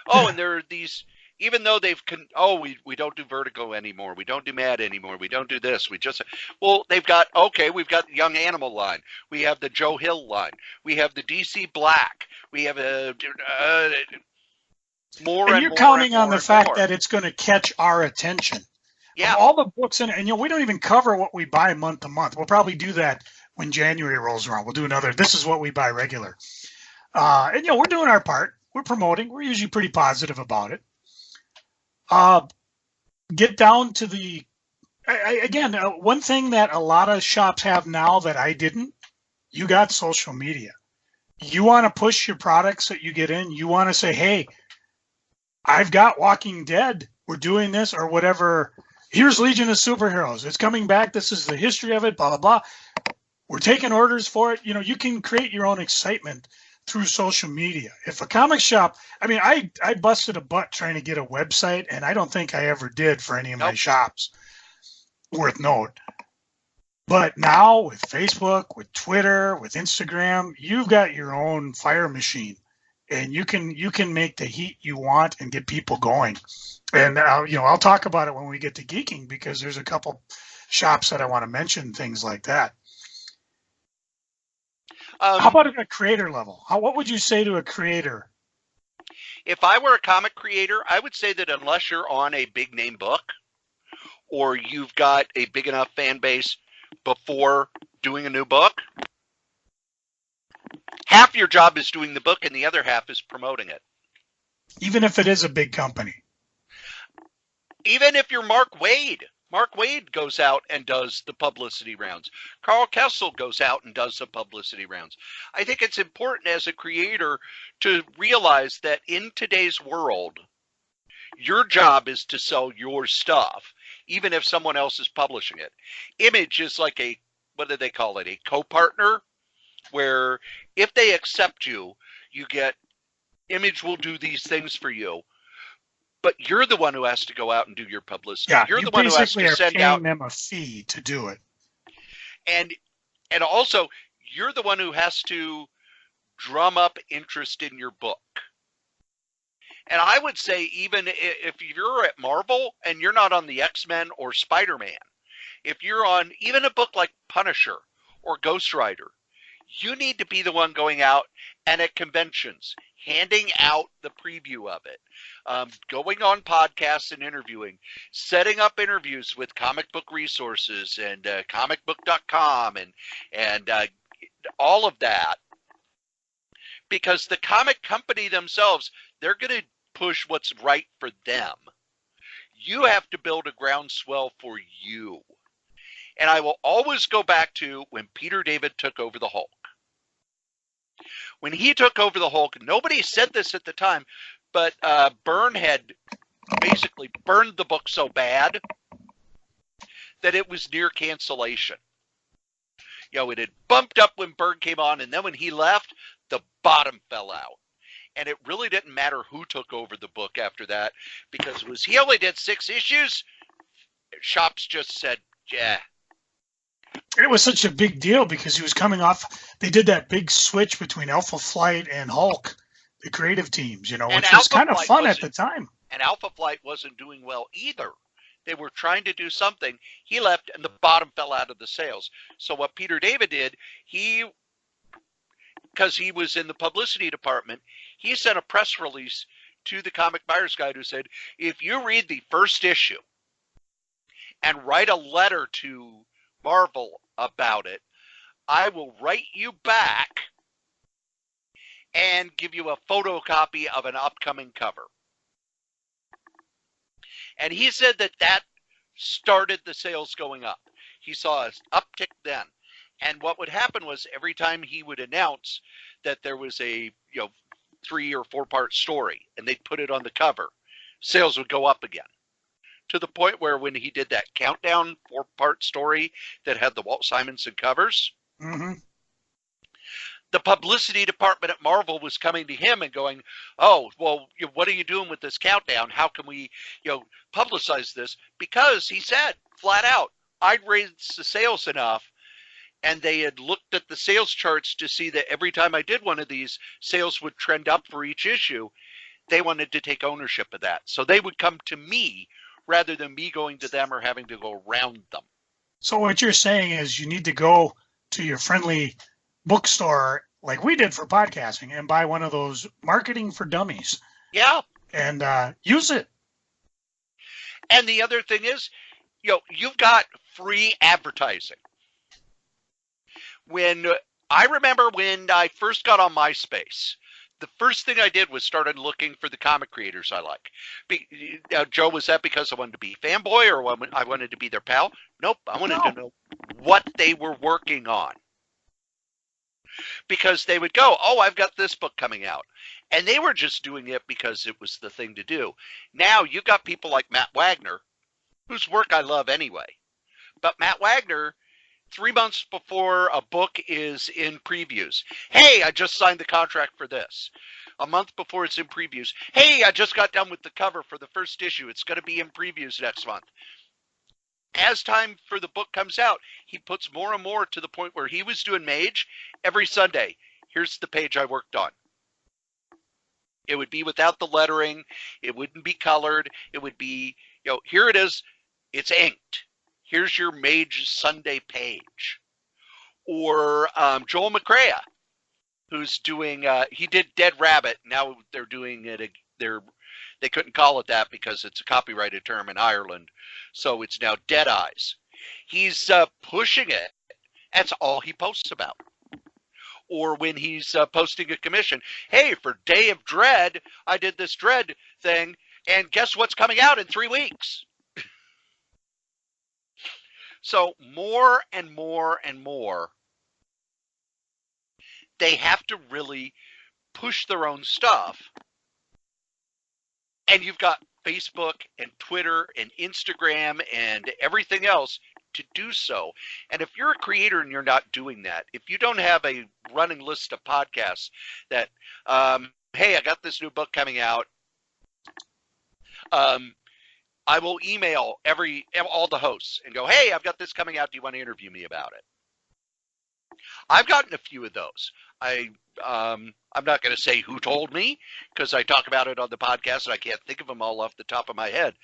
Oh, and there are these, even though we don't do Vertigo anymore. We don't do Mad anymore. We don't do this. we've got the Young Animal line. We have the Joe Hill line. We have the DC Black. We have more and you're more counting and on more the fact more. that it's going to catch our attention. Yeah. Of all the books in it, and we don't even cover what we buy month to month. We'll probably do that when January rolls around. We'll do another, this is what we buy regular. And we're doing our part. We're promoting. We're usually pretty positive about it. Get down to the, again, one thing that a lot of shops have now that I didn't, you got social media. You want to push your products that you get in. You want to say, hey, I've got Walking Dead. We're doing this or whatever. Here's Legion of Superheroes. It's coming back. This is the history of it, blah, blah, blah. We're taking orders for it. You can create your own excitement through social media. If a comic shop, I busted a butt trying to get a website, and I don't think I ever did for any of my shops, worth note. But now with Facebook, with Twitter, with Instagram, you've got your own fire machine, and you can make the heat you want and get people going. And I'll talk about it when we get to geeking, because there's a couple shops that I want to mention, things like that. How about at a creator level? What would you say to a creator? If I were a comic creator, I would say that unless you're on a big name book or you've got a big enough fan base before doing a new book, Half your job is doing the book and the other half is promoting it. Even if it is a big company. Even if you're Mark Wade goes out and does the publicity rounds. Carl Kessel goes out and does the publicity rounds. I think it's important as a creator to realize that in today's world, your job is to sell your stuff, even if someone else is publishing it. Image is like a, what do they call it, a co-partner, where if they accept you, you get, Image will do these things for you. But you're the one who has to go out and do your publicity. Yeah, you're the one who has to send out. them a fee to do it. And also, you're the one who has to drum up interest in your book. And I would say, even if you're at Marvel and you're not on the X-Men or Spider-Man, if you're on even a book like Punisher or Ghost Rider, you need to be the one going out and at conventions, handing out the preview of it, going on podcasts and interviewing, setting up interviews with Comic Book Resources and comicbook.com and all of that. Because the comic company themselves, they're going to push what's right for them. You have to build a groundswell for you. And I will always go back to when Peter David took over the Hulk. When he took over the Hulk, nobody said this at the time, but Byrne had basically burned the book so bad that it was near cancellation. You know, it had bumped up when Byrne came on, and then when he left, the bottom fell out. And it really didn't matter who took over the book after that, because he only did 6 issues. Shops just said, yeah. It was such a big deal because he was coming off. They did that big switch between Alpha Flight and Hulk, the creative teams, which was kind of fun at the time. And Alpha Flight wasn't doing well either. They were trying to do something. He left, and the bottom fell out of the sales. So what Peter David did, because he was in the publicity department, he sent a press release to the Comic Buyer's Guide who said, if you read the first issue and write a letter to Marvel about it, I will write you back and give you a photocopy of an upcoming cover. And he said that started the sales going up. He saw an uptick then. And what would happen was every time he would announce that there was a 3 or 4 part story and they'd put it on the cover, sales would go up again. To the point where when he did that Countdown 4-part story that had the Walt Simonson covers, the publicity department at Marvel was coming to him and going, oh, well, what are you doing with this Countdown? How can we, publicize this? Because he said flat out, I'd raised the sales enough, and they had looked at the sales charts to see that every time I did one of these, sales would trend up for each issue. They wanted to take ownership of that. So they would come to me rather than me going to them or having to go around them. So what you're saying is you need to go to your friendly bookstore like we did for podcasting and buy one of those marketing for dummies. Yeah. And use it. And the other thing is, you've got free advertising. I remember when I first got on MySpace, the first thing I did was started looking for the comic creators I like. Joe, was that because I wanted to be fanboy or I wanted to be their pal? Nope. I wanted to know what they were working on. Because they would go, oh, I've got this book coming out. And they were just doing it because it was the thing to do. Now you've got people like Matt Wagner, whose work I love anyway. But Matt Wagner, 3 months before a book is in previews, hey, I just signed the contract for this. A month before it's in previews, hey, I just got done with the cover for the first issue. It's going to be in previews next month. As time for the book comes out, he puts more and more to the point where he was doing Mage every Sunday. Here's the page I worked on. It would be without the lettering. It wouldn't be colored. It would be, here it is. It's inked. Here's your Mage Sunday page. Or Joel McCrea, who's doing, he did Dead Rabbit. Now they're doing it. They couldn't call it that because it's a copyrighted term in Ireland. So it's now Dead Eyes. He's pushing it. That's all he posts about. or when he's posting a commission. Hey, for Day of Dread, I did this Dread thing, and guess what's coming out in 3 weeks? So more and more and more, they have to really push their own stuff. And you've got Facebook and Twitter and Instagram and everything else to do so. And if you're a creator and you're not doing that, if you don't have a running list of podcasts that, hey, I got this new book coming out, I will email all the hosts and go, hey, I've got this coming out. Do you want to interview me about it? I've gotten a few of those. I'm not going to say who told me because I talk about it on the podcast and I can't think of them all off the top of my head.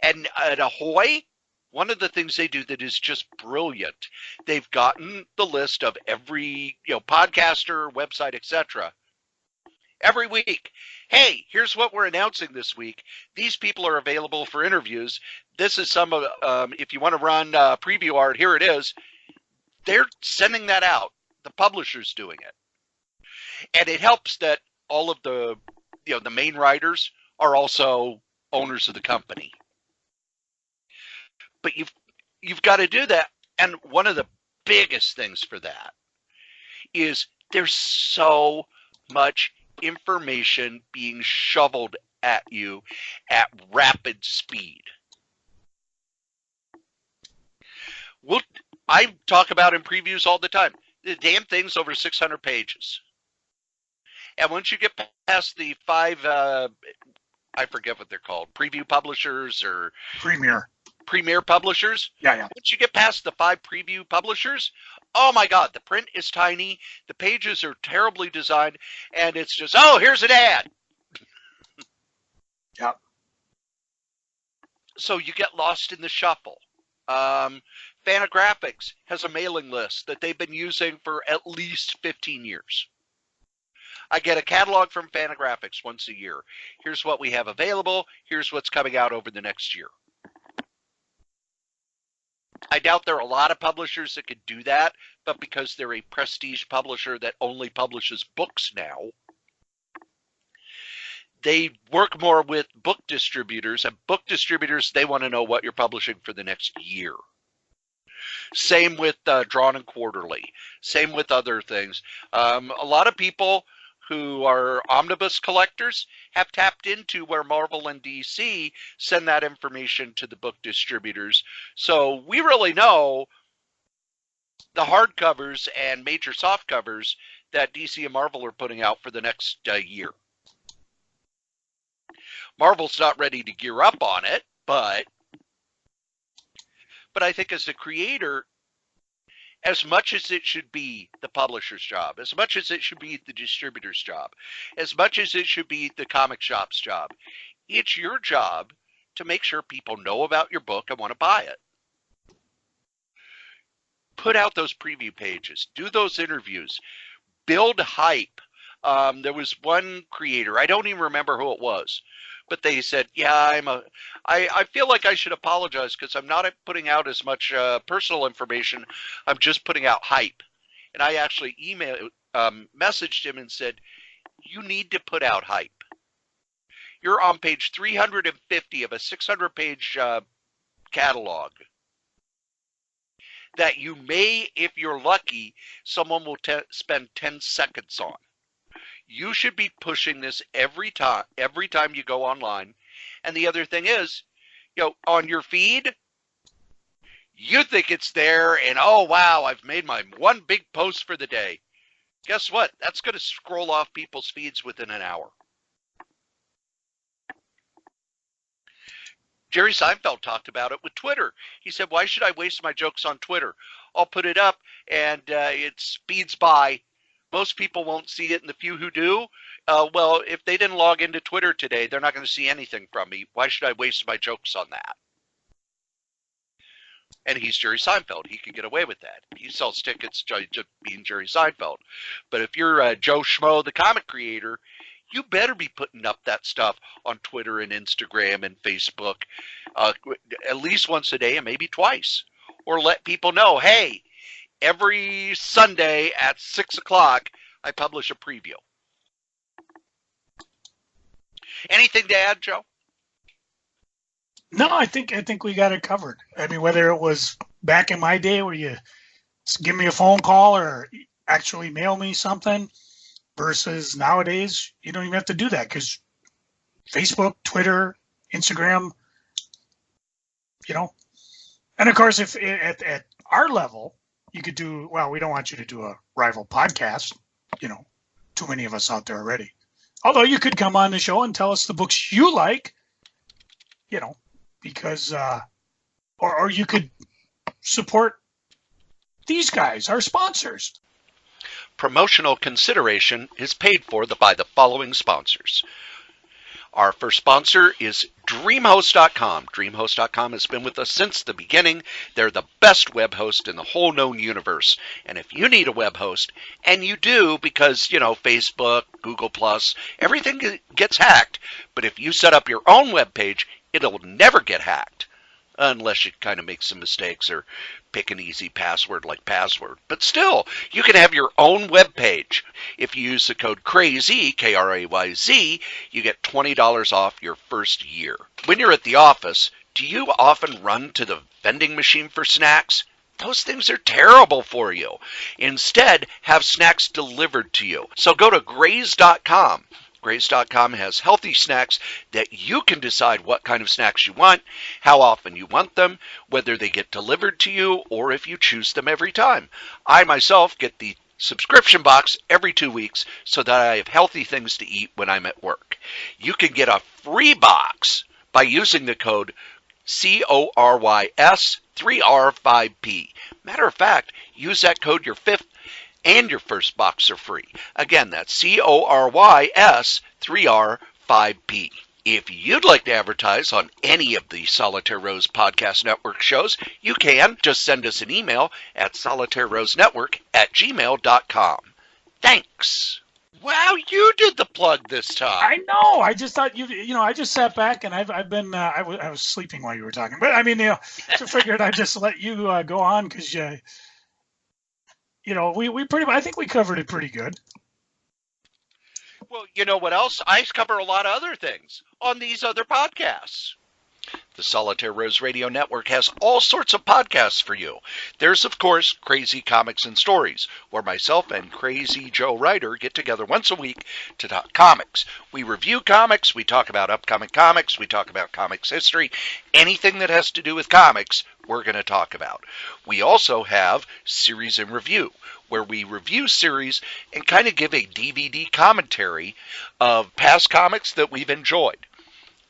And at Ahoy, one of the things they do that is just brilliant, they've gotten the list of every podcaster, website, etc. every week. Hey, here's what we're announcing this week. These people are available for interviews. This is some of, if you want to run preview art, here it is. They're sending that out. The publisher's doing it. And it helps that all of the, the main writers are also owners of the company. But you've got to do that. And one of the biggest things for that is there's so much information being shoveled at you at rapid speed. I talk about in previews all the time. The damn thing's over 600 pages. And once you get past the 5, I forget what they're called, preview publishers or premier publishers. Yeah. Once you get past the 5 preview publishers, oh my God, the print is tiny, the pages are terribly designed, and it's just, oh, here's an ad. Yep. So you get lost in the shuffle. Fantagraphics has a mailing list that they've been using for at least 15 years. I get a catalog from Fantagraphics once a year. Here's what we have available. Here's what's coming out over the next year. I doubt there are a lot of publishers that could do that, but because they're a prestige publisher that only publishes books now, they work more with book distributors, and book distributors, they want to know what you're publishing for the next year. Same with Drawn and Quarterly. Same with other things. A lot of people who are omnibus collectors have tapped into where Marvel and DC send that information to the book distributors. So we really know the hardcovers and major softcovers that DC and Marvel are putting out for the next year. Marvel's not ready to gear up on it, but I think as a creator, as much as it should be the publisher's job, as much as it should be the distributor's job, as much as it should be the comic shop's job, it's your job to make sure people know about your book and want to buy it. Put out those preview pages, do those interviews, build hype. There was one creator, I don't even remember who it was, but they said, yeah, I feel like I should apologize because I'm not putting out as much personal information. I'm just putting out hype. And I actually messaged him and said, you need to put out hype. You're on page 350 of a 600-page catalog that you may, if you're lucky, someone will spend 10 seconds on. You should be pushing this every time you go online. And the other thing is, on your feed, you think it's there and, oh, wow, I've made my one big post for the day. Guess what? That's going to scroll off people's feeds within an hour. Jerry Seinfeld talked about it with Twitter. He said, why should I waste my jokes on Twitter? I'll put it up and it speeds by. Most people won't see it, and the few who do, well, if they didn't log into Twitter today, they're not going to see anything from me. Why should I waste my jokes on that? And he's Jerry Seinfeld. He can get away with that. He sells tickets just being Jerry Seinfeld. But if you're Joe Schmo, the comic creator, you better be putting up that stuff on Twitter and Instagram and Facebook at least once a day and maybe twice. Or let people know, hey, every Sunday at 6 o'clock, I publish a preview. Anything to add, Joe? No, I think we got it covered. I mean, whether it was back in my day where you give me a phone call or actually mail me something versus nowadays, you don't even have to do that because Facebook, Twitter, Instagram, And of course, if at our level, you could do, well, we don't want you to do a rival podcast, too many of us out there already. Although you could come on the show and tell us the books you like, because, or you could support these guys, our sponsors. Promotional consideration is paid for by the following sponsors. Our first sponsor is DreamHost.com. DreamHost.com has been with us since the beginning. They're the best web host in the whole known universe. And if you need a web host, and you do because, Facebook, Google+, everything gets hacked. But if you set up your own web page, it'll never get hacked. Unless you kind of make some mistakes or pick an easy password like password. But still, you can have your own web page. If you use the code CRAYZ, K-R-A-Y-Z, you get $20 off your first year. When you're at the office, do you often run to the vending machine for snacks? Those things are terrible for you. Instead, have snacks delivered to you. So go to Graze.com. Graze.com has healthy snacks that you can decide what kind of snacks you want, how often you want them, whether they get delivered to you, or if you choose them every time. I myself get the subscription box every 2 weeks so that I have healthy things to eat when I'm at work. You can get a free box by using the code CORYS3R5P. Matter of fact, use that code your fifth and your first box are free. Again, that's CORYS3R5P. If you'd like to advertise on any of the Solitaire Rose Podcast Network shows, you can. Just send us an email at solitairerosenetwork@gmail.com. Thanks. Wow, you did the plug this time. I know. I just thought I just sat back and I've been I was sleeping while you were talking, but I mean, so figured I'd just let you go on because we pretty much, I think we covered it pretty good. Well, you know what else? I cover a lot of other things on these other podcasts. The Solitaire Rose Radio Network has all sorts of podcasts for you. There's, of course, Crazy Comics and Stories, where myself and Crazy Joe Ryder get together once a week to talk comics. We review comics, we talk about upcoming comics, we talk about comics history. Anything that has to do with comics, we're going to talk about. We also have Series in Review, where we review series and kind of give a DVD commentary of past comics that we've enjoyed.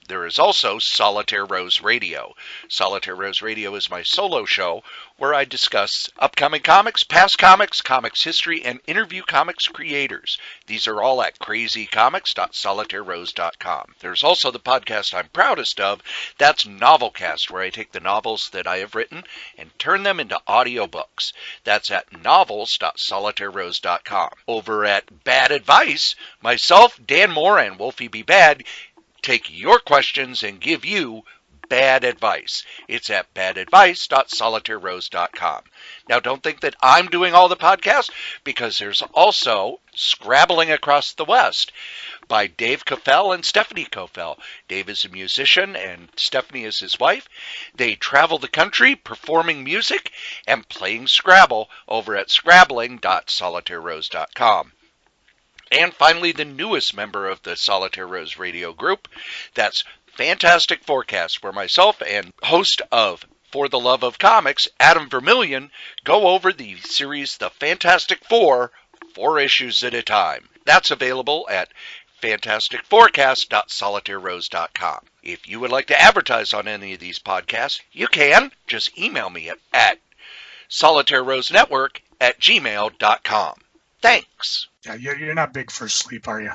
There is also Solitaire Rose Radio. Solitaire Rose Radio is my solo show where I discuss upcoming comics, past comics, comics history, and interview comics creators. These are all at crazycomics.solitairerose.com. There's also the podcast I'm proudest of. That's Novelcast, where I take the novels that I have written and turn them into audiobooks. That's at novels.solitairerose.com. Over at Bad Advice, myself, Dan Moore, and Wolfie B. Bad take your questions and give you bad advice. It's at badadvice.solitairerose.com. Now, don't think that I'm doing all the podcasts, because there's also Scrabbling Across the West by Dave Coffell and Stephanie Coffell. Dave is a musician and Stephanie is his wife. They travel the country performing music and playing Scrabble over at scrabbling.solitairerose.com. And finally, the newest member of the Solitaire Rose Radio group, that's Fantastic Forecast, where myself and host of For the Love of Comics, Adam Vermillion, go over the series The Fantastic Four, 4 issues at a time. That's available at fantasticforecast.solitairerose.com. If you would like to advertise on any of these podcasts, you can. Just email me at solitairerosenetwork@gmail.com. Thanks. Yeah, you're not big for sleep, are you?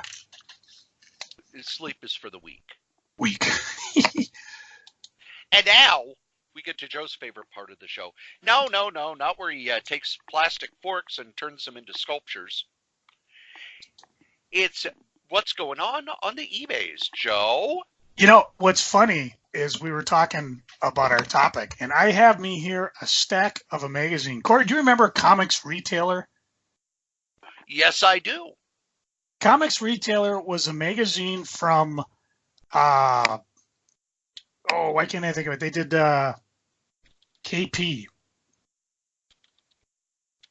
Sleep is for the weak. Weak. And now we get to Joe's favorite part of the show. No, not where he takes plastic forks and turns them into sculptures. It's what's going on the eBays, Joe. You know, what's funny is we were talking about our topic, and I have me here a stack of a magazine. Corey, do you remember Comics Retailer? Yes, I do. Comics Retailer was a magazine from, why can't I think of it? They did KP.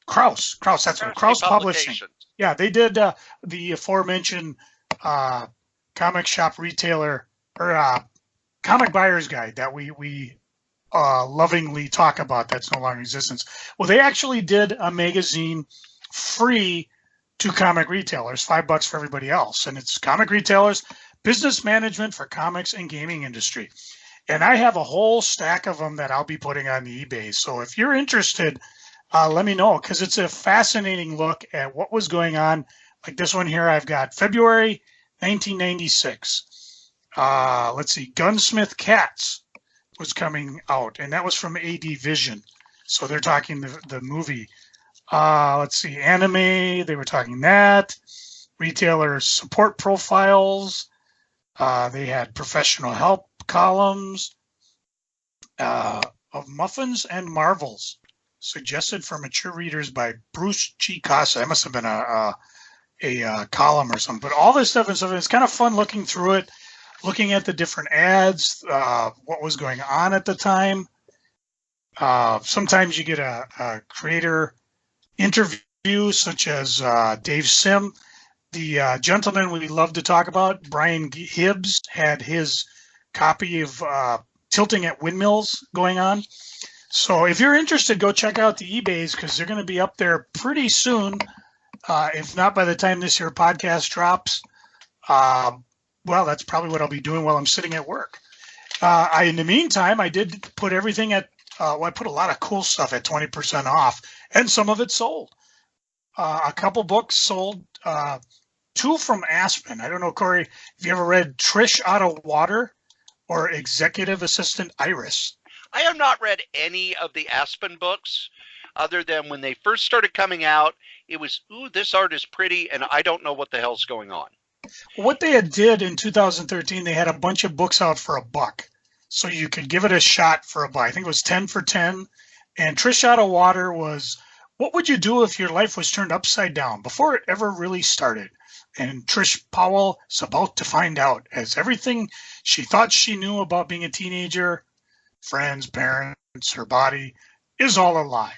Kraus, that's what, Kraus Publishing. Yeah, they did the aforementioned comic shop retailer or comic buyer's guide that we lovingly talk about that's no longer in existence. Well, they actually did a magazine free to comic retailers, $5 for everybody else. And it's Comic Retailers, Business Management for Comics and Gaming Industry. And I have a whole stack of them that I'll be putting on the eBay. So if you're interested, let me know, because it's a fascinating look at what was going on. Like this one here, I've got February 1996. Let's see, Gunsmith Cats was coming out, and that was from AD Vision. So they're talking the movie. Let's see, anime, they were talking that. Retailer support profiles. They had professional help columns of Muffins and Marvels, suggested for mature readers by Bruce G. Casa. That must have been a column or something. But all this stuff and stuff, it's kind of fun looking through it, looking at the different ads, what was going on at the time. Sometimes you get a creator interview, such as Dave Sim. The gentleman we love to talk about, Brian Hibbs, had his copy of Tilting at Windmills going on. So if you're interested, go check out the eBays, because they're going to be up there pretty soon. If not by the time this here podcast drops. Well, that's probably what I'll be doing while I'm sitting at work. In the meantime, I did put everything at, I put a lot of cool stuff at 20% off, and some of it sold. A couple books sold, two from Aspen. I don't know, Corey, have you ever read Trish Out of Water or Executive Assistant Iris? I have not read any of the Aspen books, other than when they first started coming out, it was, ooh, this art is pretty, and I don't know what the hell's going on. What they had did in 2013, they had a bunch of books out for $1. So you could give it a shot for $1. I think it was 10 for 10. And Trish Out of Water was, what would you do if your life was turned upside down before it ever really started? And Trish Powell is about to find out, as everything she thought she knew about being a teenager, friends, parents, her body, is all a lie.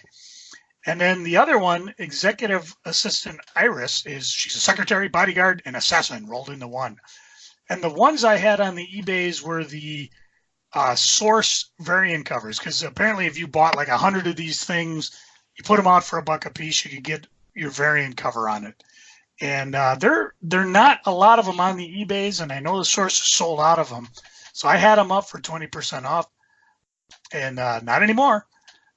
And then the other one, Executive Assistant Iris, is she's a secretary, bodyguard, and assassin rolled into one. And the ones I had on the eBays were the source variant covers, because apparently if you bought like 100 of these things, you put them out for $1 a piece, you could get your variant cover on it. And they're not a lot of them on the eBays, and I know the source is sold out of them. So I had them up for 20% off, and not anymore.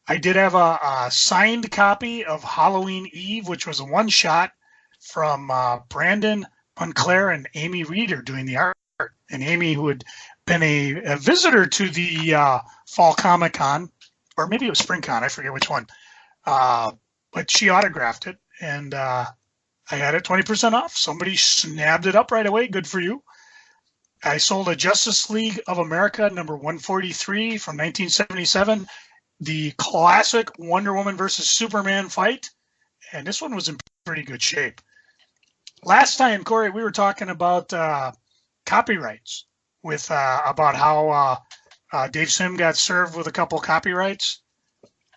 I did have a signed copy of Halloween Eve, which was a one-shot from Brandon Montclair and Amy Reeder doing the art. And Amy, who had been a visitor to the Fall Comic Con, or maybe it was Spring Con, I forget which one. But she autographed it, and I had it 20% off. Somebody snapped it up right away. Good for you. I sold a Justice League of America number 143 from 1977. The classic Wonder Woman versus Superman fight, and this one was in pretty good shape. Last time, Corey, we were talking about copyrights, with about how Dave Sim got served with a couple copyrights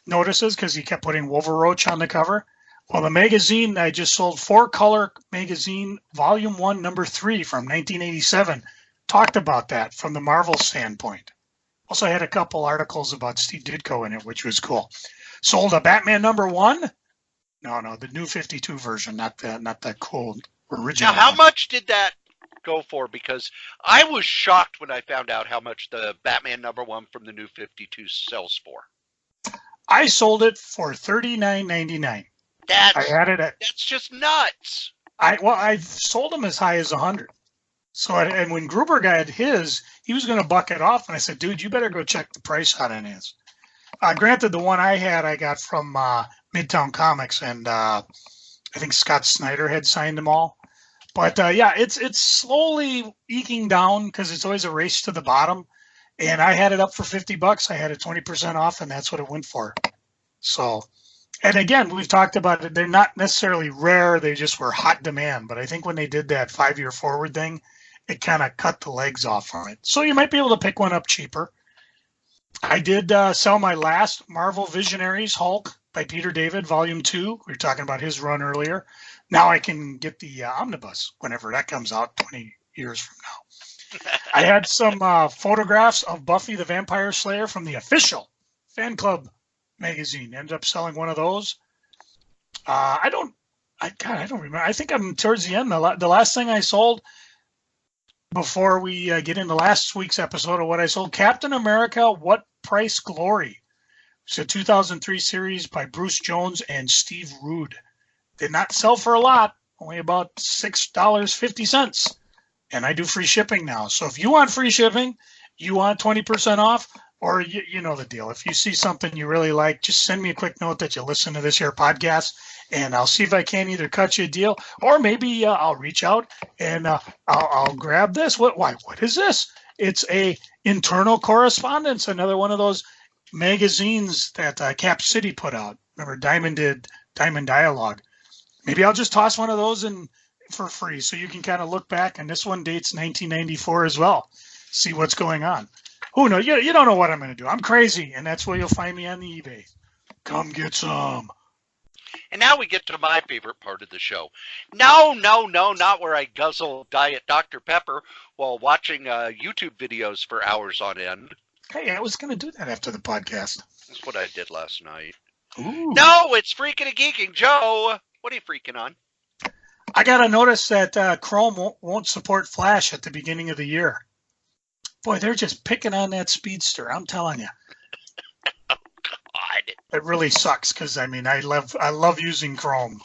notices because he kept putting Wolveroach on the cover. Well, the magazine I just sold, 4-Color Magazine, Volume 1, Number 3 from 1987, talked about that from the Marvel standpoint. Also had a couple articles about Steve Ditko in it, which was cool. Sold a Batman number 1. No, the new 52 version, not that cool original. Now, how much did that go for? Because I was shocked when I found out how much the Batman number 1 from the new 52 sells for. I sold it for $39.99. That's just nuts. I sold them as high as 100. So, and when Gruber got his, he was going to buck it off, and I said, dude, you better go check the price on it is. Granted, the one I had, I got from Midtown Comics, and I think Scott Snyder had signed them all. But yeah, it's slowly eking down because it's always a race to the bottom. And I had it up for $50. I had it 20% off, and that's what it went for. So, and again, we've talked about it. They're not necessarily rare. They just were hot demand. But I think when they did that 5-year forward thing, it kind of cut the legs off from it. So you might be able to pick one up cheaper. I did sell my last Marvel Visionaries Hulk by Peter David, Volume 2. We were talking about his run earlier. Now I can get the omnibus whenever that comes out 20 years from now. I had some photographs of Buffy the Vampire Slayer from the official fan club magazine. Ended up selling one of those. I don't remember. I think I'm towards the end. The last thing I sold before we get into last week's episode of what I sold, Captain America, What Price Glory. It's a 2003 series by Bruce Jones and Steve Rude. Did not sell for a lot, only about $6.50. And I do free shipping now. So if you want free shipping, you want 20% off, or you know the deal. If you see something you really like, just send me a quick note that you listen to this here podcast, and I'll see if I can either cut you a deal, or maybe I'll reach out and I'll grab this. What is this? It's a internal correspondence, another one of those magazines that Cap City put out. Remember, Diamond did Diamond Dialogue. Maybe I'll just toss one of those in for free so you can kind of look back. And this one dates 1994 as well. See what's going on. Who knows? You don't know what I'm going to do. I'm crazy, and that's where you'll find me on the eBay. Come get some. And now we get to my favorite part of the show. No, not where I guzzle Diet Dr. Pepper while watching YouTube videos for hours on end. Hey, I was going to do that after the podcast. That's what I did last night. Ooh. No, it's Freaking and Geeking. Joe, what are you freaking on? I got to notice that Chrome won't support Flash at the beginning of the year. Boy, they're just picking on that speedster. I'm telling you. Oh, God. It really sucks because, I mean, I love using Chrome.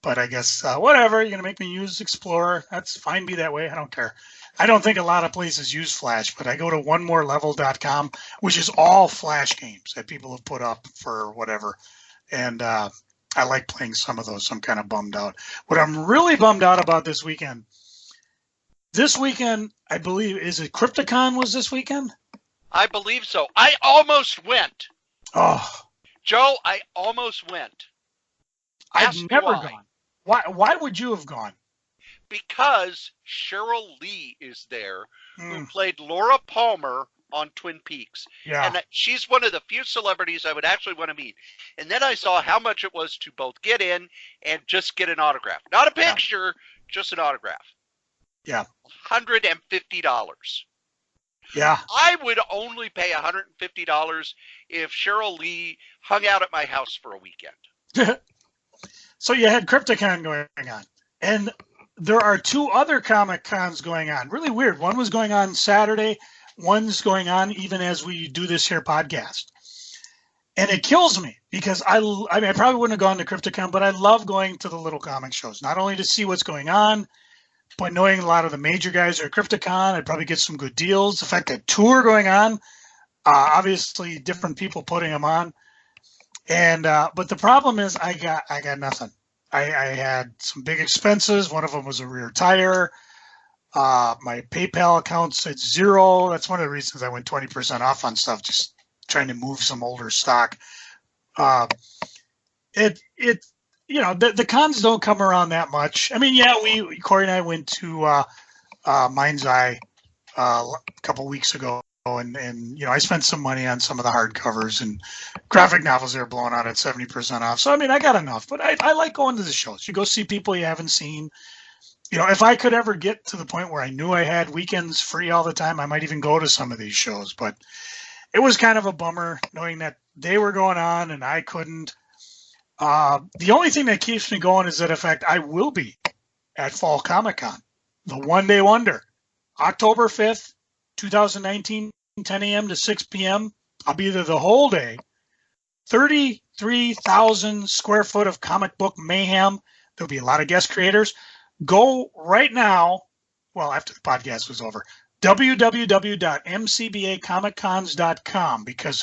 But I guess, whatever, you're going to make me use Explorer. That's fine, be that way. I don't care. I don't think a lot of places use Flash, but I go to oneMoreLevel.com, which is all Flash games that people have put up for whatever. And I like playing some of those, so I'm kind of bummed out. What I'm really bummed out about this weekend, I believe, is it Crypticon was this weekend? I believe so. I almost went. Oh. Joe, I almost went. I've never gone. Why would you have gone? Because Cheryl Lee is there, who played Laura Palmer on Twin Peaks. Yeah. And she's one of the few celebrities I would actually want to meet. And then I saw how much it was to both get in and just get an autograph. Not a picture, just an autograph. Yeah. $150. Yeah. I would only pay $150 if Cheryl Lee hung out at my house for a weekend. So you had Crypticon going on. And there are two other Comic Cons going on. Really weird. One was going on Saturday. One's going on even as we do this here podcast. And it kills me because I probably wouldn't have gone to Crypticon, but I love going to the little comic shows, not only to see what's going on, but knowing a lot of the major guys are at Crypticon, I'd probably get some good deals. The fact that tour going on, obviously different people putting them on. And but the problem is I got nothing. I had some big expenses. One of them was a rear tire. My PayPal account's at zero. That's one of the reasons I went 20% off on stuff, just trying to move some older stock. The cons don't come around that much. I mean, yeah, Cory and I went to Mind's Eye a couple weeks ago, and I spent some money on some of the hardcovers and graphic novels. They were blowing out at 70% off. So I mean, I got enough, but I like going to the shows. You go see people you haven't seen. If I could ever get to the point where I knew I had weekends free all the time, I might even go to some of these shows. But it was kind of a bummer knowing that they were going on and I couldn't. The only thing that keeps me going is that, in fact, I will be at Fall Comic Con, the One Day Wonder, October 5th, 2019, 10 a.m. to 6 p.m. I'll be there the whole day. 33,000 square foot of comic book mayhem. There'll be a lot of guest creators. Go right now, well, after the podcast was over, www.mcbacomiccons.com, because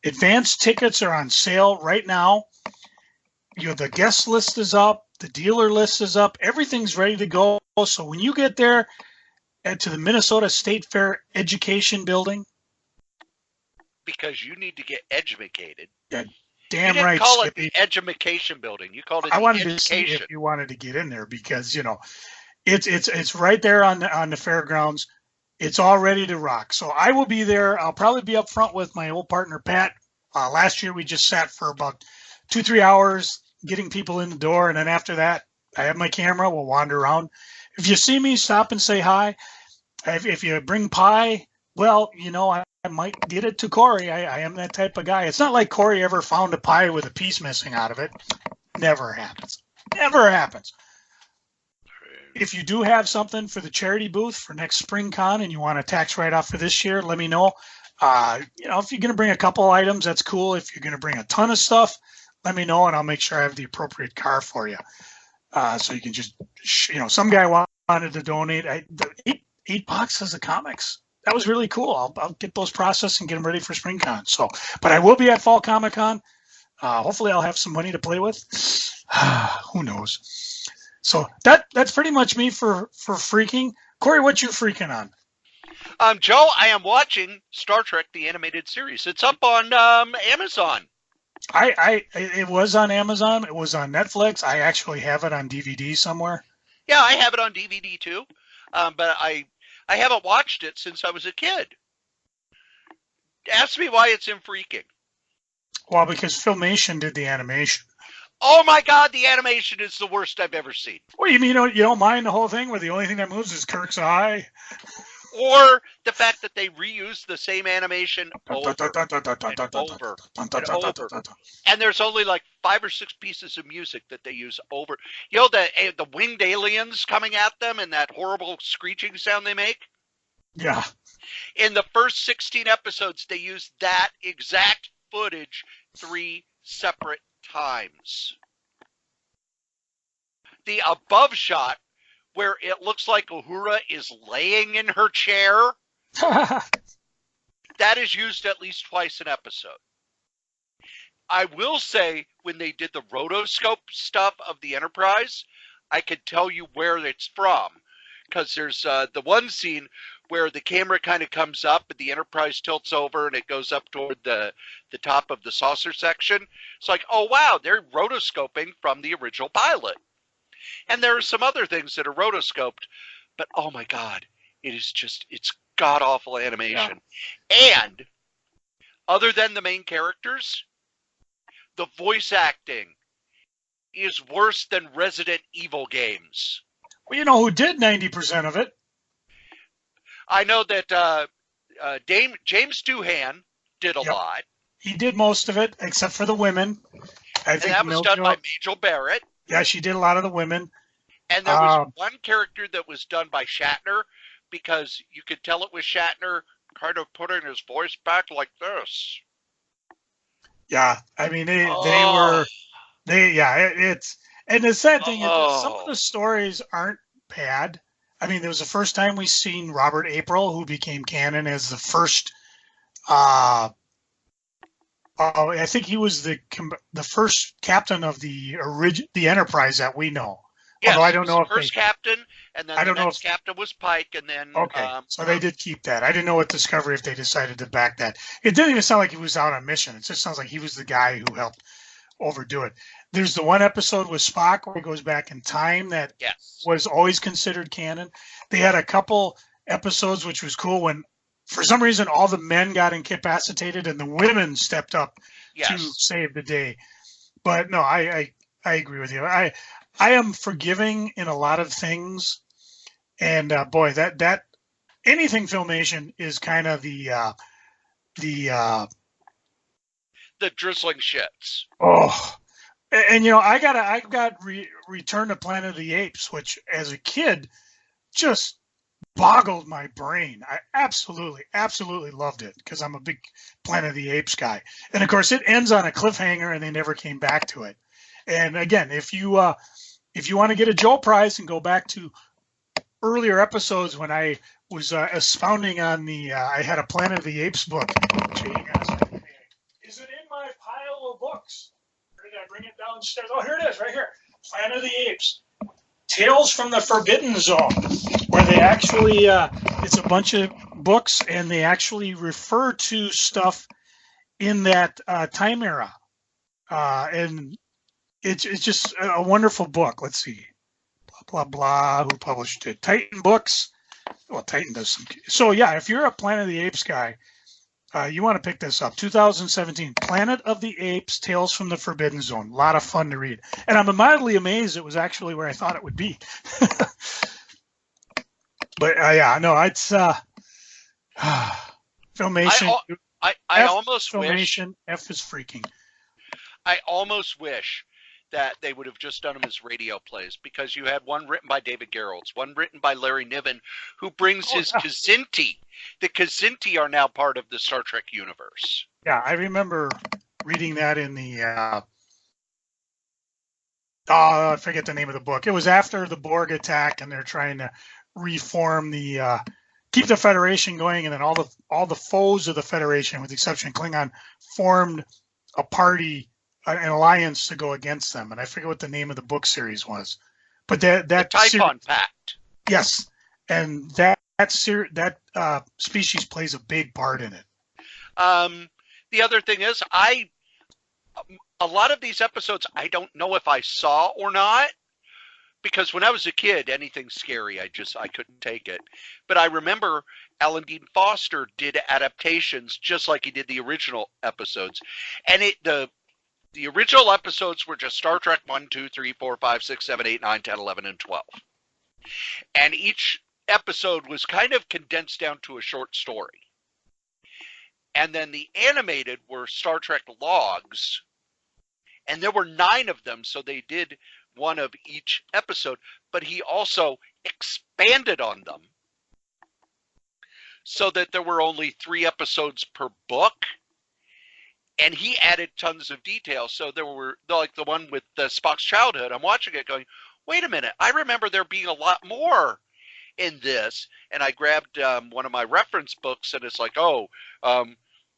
advanced tickets are on sale right now. The guest list is up. The dealer list is up. Everything's ready to go. So when you get there to the Minnesota State Fair Education Building. Because you need to get educated. Yeah, You damn didn't right, call Skippy. it the education building. You called it I the wanted education. to see if you wanted to get in there because, it's right there on the fairgrounds. It's all ready to rock. So I will be there. I'll probably be up front with my old partner, Pat. Last year, we just sat for about 2-3 hours getting people in the door. And then after that, I have my camera. We'll wander around. If you see me, stop and say hi. If you bring pie, well, I might get it to Cory. I am that type of guy. It's not like Cory ever found a pie with a piece missing out of it. Never happens. Never happens. If you do have something for the charity booth for next spring con and you want a tax write-off for this year, let me know. If you're going to bring a couple items, that's cool. If you're going to bring a ton of stuff, let me know, and I'll make sure I have the appropriate car for you. So you can just, some guy wanted to donate eight boxes of comics. That was really cool. I'll get those processed and get them ready for spring con. So, but I will be at Fall Comic Con. Hopefully I'll have some money to play with. Who knows? So that's pretty much me for freaking. Cory, what you freaking on? Joe, I am watching Star Trek: The Animated Series. It's up on Amazon. It was on Amazon. It was on Netflix. I actually have it on DVD somewhere. Yeah, I have it on DVD too, but I haven't watched it since I was a kid. Ask me why it's in freaking. Well, because Filmation did the animation. Oh my God, the animation is the worst I've ever seen. Well, you mean you don't mind the whole thing where the only thing that moves is Kirk's eye? Or the fact that they reuse the same animation over and over and over. And there's only like 5 or 6 pieces of music that they use over. The winged aliens coming at them and that horrible screeching sound they make? Yeah. In the first 16 episodes, they used that exact footage 3 separate times. The above shot where it looks like Uhura is laying in her chair, that is used at least twice an episode. I will say, when they did the rotoscope stuff of the Enterprise, I could tell you where it's from. Because there's the one scene where the camera kind of comes up and the Enterprise tilts over and it goes up toward the top of the saucer section. It's like, oh wow, they're rotoscoping from the original pilot. And there are some other things that are rotoscoped, but oh my God, it's god-awful animation. Yeah. And other than the main characters, the voice acting is worse than Resident Evil games. Well, you know who did 90% of it? I know that James Doohan did a lot. He did most of it, except for the women. And that was done by Majel Barrett. Yeah, she did a lot of the women. And there was one character that was done by Shatner, because you could tell it was Shatner kind of putting his voice back like this. Yeah, I mean, it's, and the sad thing is that some of the stories aren't bad. I mean, it was the first time we seen Robert April, who became canon as the first, I think he was the first captain of the Enterprise that we know. Yes, although I don't know if first captain, and then the next captain was Pike, and then so they did keep that. I didn't know with Discovery if they decided to back that. It didn't even sound like he was out on mission. It just sounds like he was the guy who helped overdo it. There's the one episode with Spock where he goes back in time that was always considered canon. They had a couple episodes which was cool when, for some reason, all the men got incapacitated and the women stepped up to save the day. But no, I agree with you. I am forgiving in a lot of things, and boy, that anything Filmation is kind of the drizzling shits. Oh, and I got Return to Planet of the Apes, which as a kid just boggled my brain. I absolutely loved it because I'm a big Planet of the Apes guy, and of course it ends on a cliffhanger, and they never came back to it. And again, if you want to get a Joe Prize and go back to earlier episodes when I was expounding on I had a Planet of the Apes book. Is it in my pile of books? Or did I bring it downstairs? Oh, here it is, right here. Planet of the Apes. Tales from the Forbidden Zone, where they actually, it's a bunch of books, and they actually refer to stuff in that time era. And it's just a wonderful book. Let's see. Blah, blah, blah. Who published it? Titan Books. Well, Titan does some. So, yeah, if you're a Planet of the Apes guy, you want to pick this up. 2017, Planet of the Apes, Tales from the Forbidden Zone. A lot of fun to read. And I'm mildly amazed it was actually where I thought it would be. But, yeah, no, it's Filmation. I almost Filmation, wish. F is freaking. I almost wish that they would have just done them as radio plays, because you had one written by David Gerrold's, one written by Larry Niven, who brings his Kzinti. The Kzinti are now part of the Star Trek universe. Yeah, I remember reading that in the, I forget the name of the book. It was after the Borg attack, and they're trying to reform keep the Federation going, and then all the foes of the Federation, with the exception of Klingon, formed a party, an alliance to go against them. And I forget what the name of the book series was. But that the Typhon Pact. Yes, and that species plays a big part in it. The other thing is, a lot of these episodes I don't know if I saw or not, because when I was a kid, anything scary, I couldn't take it. But I remember Alan Dean Foster did adaptations just like he did the original episodes, and the original episodes were just Star Trek 1, 2, 3, 4, 5, 6, 7, 8, 9, 10, 11, and 12. And each episode was kind of condensed down to a short story. And then the animated were Star Trek logs. And there were 9 of them, so they did one of each episode. But he also expanded on them so that there were only 3 episodes per book. And he added tons of detail. So there were, like the one with Spock's childhood, I'm watching it going, wait a minute, I remember there being a lot more in this. And I grabbed one of my reference books, and it's like,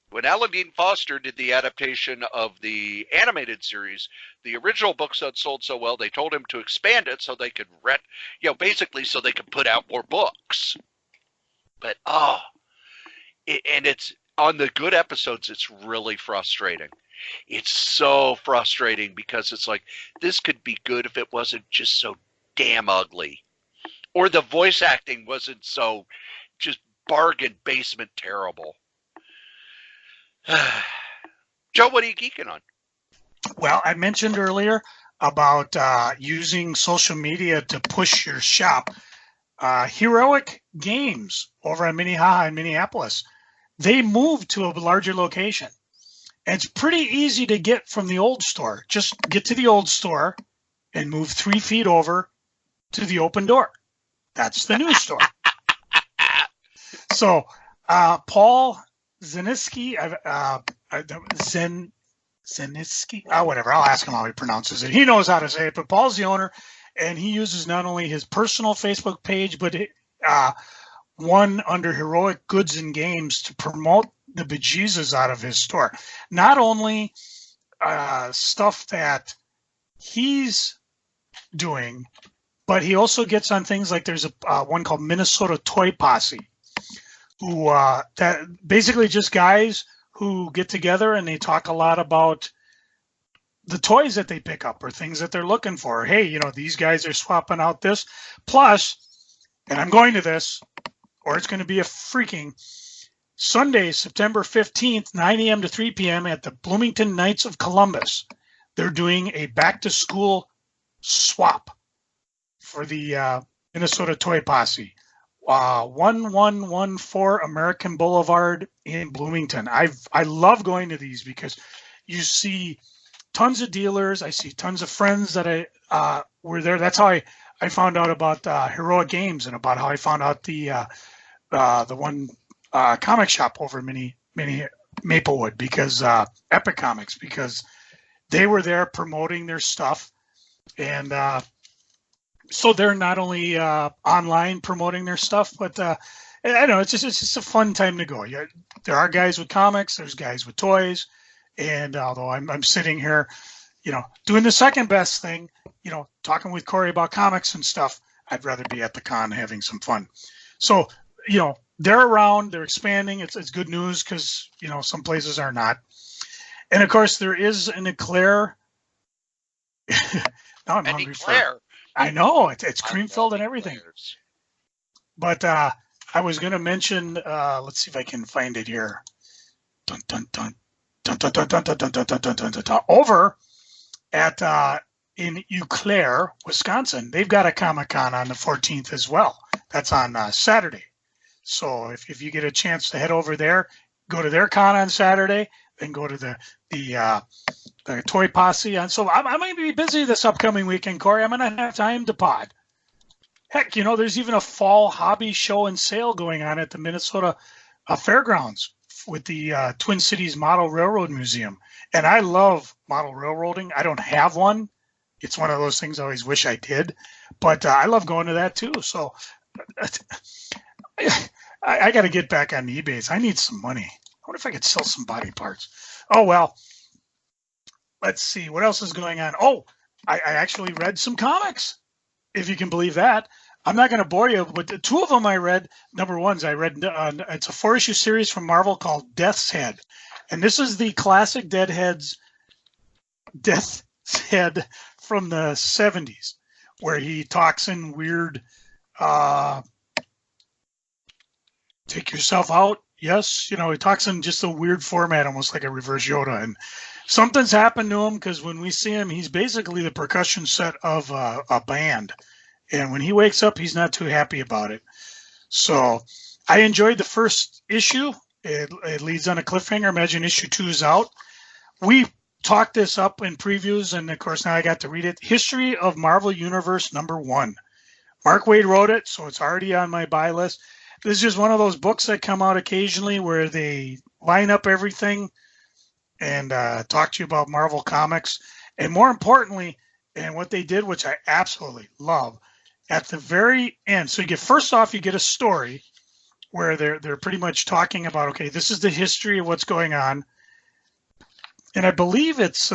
when Alan Dean Foster did the adaptation of the animated series, the original books had sold so well, they told him to expand it so they could basically so they could put out more books. But, and it's, on the good episodes, it's really frustrating. It's so frustrating because it's like, this could be good if it wasn't just so damn ugly. Or the voice acting wasn't so just bargain basement terrible. Joe, what are you geeking on? Well, I mentioned earlier about using social media to push your shop. Heroic Games over at Minnehaha in Minneapolis, they moved to a larger location. And it's pretty easy to get from the old store. Just get to the old store and move 3 feet over to the open door. That's the new store. So Paul Zeniski, Zeniski, whatever. I'll ask him how he pronounces it. He knows how to say it, but Paul's the owner, and he uses not only his personal Facebook page, but one under Heroic Goods and Games to promote the bejesus out of his store. Not only stuff that he's doing, but he also gets on things like there's a one called Minnesota Toy Posse, who that basically just guys who get together and they talk a lot about the toys that they pick up or things that they're looking for. Hey, these guys are swapping out this. Plus, and I'm going to this, or it's going to be a freaking Sunday, September 15th, 9 a.m. to 3 p.m. at the Bloomington Knights of Columbus. They're doing a back-to-school swap for the Minnesota Toy Posse. 1114 American Boulevard in Bloomington. I love going to these because you see tons of dealers. I see tons of friends that I were there. That's how I found out about Heroic Games and about how I found out the one comic shop over in Maplewood, because Epic Comics, because they were there promoting their stuff. And so they're not only online promoting their stuff, but I don't know, it's just a fun time to go. There are guys with comics, there's guys with toys, and although I'm sitting here doing the second best thing, talking with Cory about comics and stuff, I'd rather be at the con having some fun. So, they're around, they're expanding. It's good news because, some places are not. And of course, there is an eclair. Now I'm hungry for. I know it's cream filled and everything. But I was going to mention. Let's see if I can find it here. Dun dun dun dun dun dun dun dun dun dun dun dun dun dun. Over at in Eau Claire, Wisconsin, they've got a Comic-Con on the 14th as well. That's on Saturday. So if you get a chance to head over there, go to their con on Saturday, then go to the Toy Posse on. So I might be busy this upcoming weekend, Cory. I'm going to have time to pod. Heck, there's even a fall hobby show and sale going on at the Minnesota Fairgrounds with the Twin Cities Model Railroad Museum. And I love model railroading. I don't have one. It's one of those things I always wish I did. But I love going to that too. So I got to get back on the eBays. I need some money. I wonder if I could sell some body parts. Oh, well, let's see. What else is going on? Oh, I actually read some comics, if you can believe that. I'm not going to bore you, but the two of them I read. Number one, I read, it's a 4-issue series from Marvel called Death's Head. And this is the classic Death's Head from the 70s, where he talks in weird, take yourself out. Yes, he talks in just a weird format, almost like a reverse Yoda. And something's happened to him because when we see him, he's basically the percussion set of a band. And when he wakes up, he's not too happy about it. So I enjoyed the first issue. It leads on a cliffhanger. Imagine issue 2 is out. We talked this up in previews, and of course now I got to read it. History of Marvel Universe #1. Mark Waid wrote it, so it's already on my buy list. This is just one of those books that come out occasionally where they line up everything and talk to you about Marvel Comics. And more importantly, and what they did, which I absolutely love, at the very end. So you get a story where they're pretty much talking about, okay, this is the history of what's going on. And I believe it's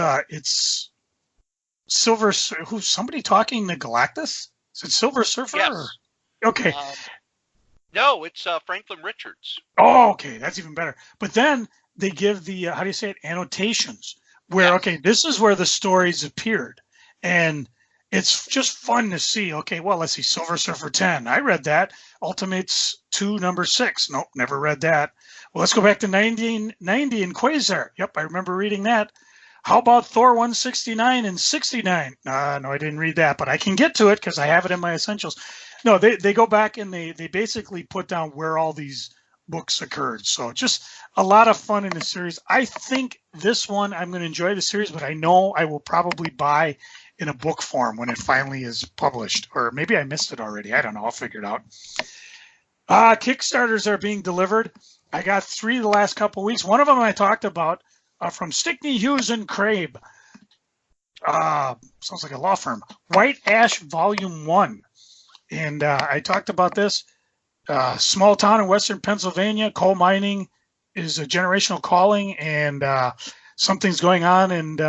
Silver. Who's somebody talking to Galactus? Is it Silver Surfer? Yes. Okay. No, it's Franklin Richards. Oh, okay, that's even better. But then they give the how do you say it? Annotations. Where okay, this is where the stories appeared, and it's just fun to see. Okay, well, let's see, Silver Surfer 10. I read that. Ultimates 2, number 6. Nope, never read that. Well, let's go back to 1990 and Quasar. Yep, I remember reading that. How about Thor 169 and 69? No, I didn't read that, but I can get to it because I have it in my essentials. No, they go back and they basically put down where all these books occurred. So just a lot of fun in the series. I think this one, I'm going to enjoy the series, but I know I will probably buy in a book form when it finally is published. Or maybe I missed it already. I don't know. I'll figure it out. Kickstarters are being delivered. I got 3 the last couple of weeks. One of them I talked about from Stickney, Hughes, and Crabe. Sounds like a law firm. White Ash Volume 1. And I talked about this. Small town in western Pennsylvania. Coal mining is a generational calling, and something's going on. And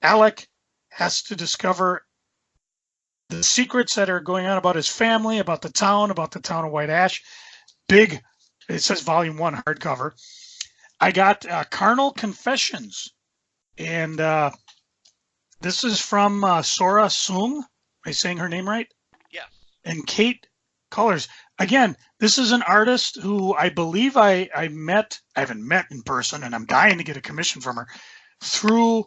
Alec has to discover the secrets that are going on about his family, about the town of White Ash. Big, it says Volume 1 hardcover. I got Carnal Confessions. And this is from Sora Soong. Am I saying her name right? Yes. And Kate Colors. Again, this is an artist who I believe I met. I haven't met in person, and I'm dying to get a commission from her through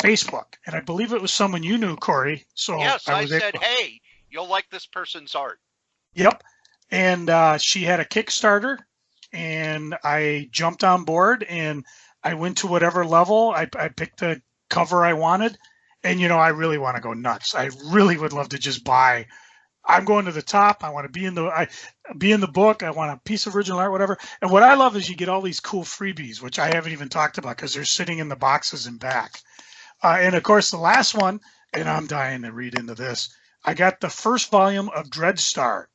Facebook. And I believe it was someone you knew, Cory. So yes, I said, hey, you'll like this person's art. Yep. And she had a Kickstarter, and I jumped on board, and I went to whatever level. I picked the cover I wanted. And, I really want to go nuts. I really would love to just buy. I'm going to the top. I want to be in the book. I want a piece of original art, whatever. And what I love is you get all these cool freebies, which I haven't even talked about because they're sitting in the boxes and back. And of course, the last one, and I'm dying to read into this. I got the first volume of Dreadstar.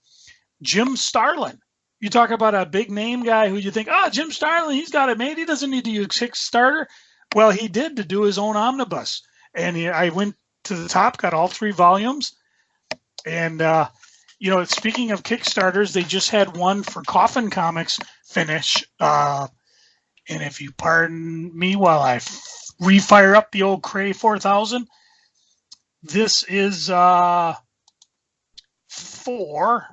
Jim Starlin. You talk about a big name guy who you think, Jim Starlin, he's got it made. He doesn't need to use Kickstarter. Well, he did to do his own omnibus. And I went to the top, got all 3 volumes. And, speaking of Kickstarters, they just had one for Coffin Comics finish. And if you pardon me while I refire up the old Kray 4000, this is for...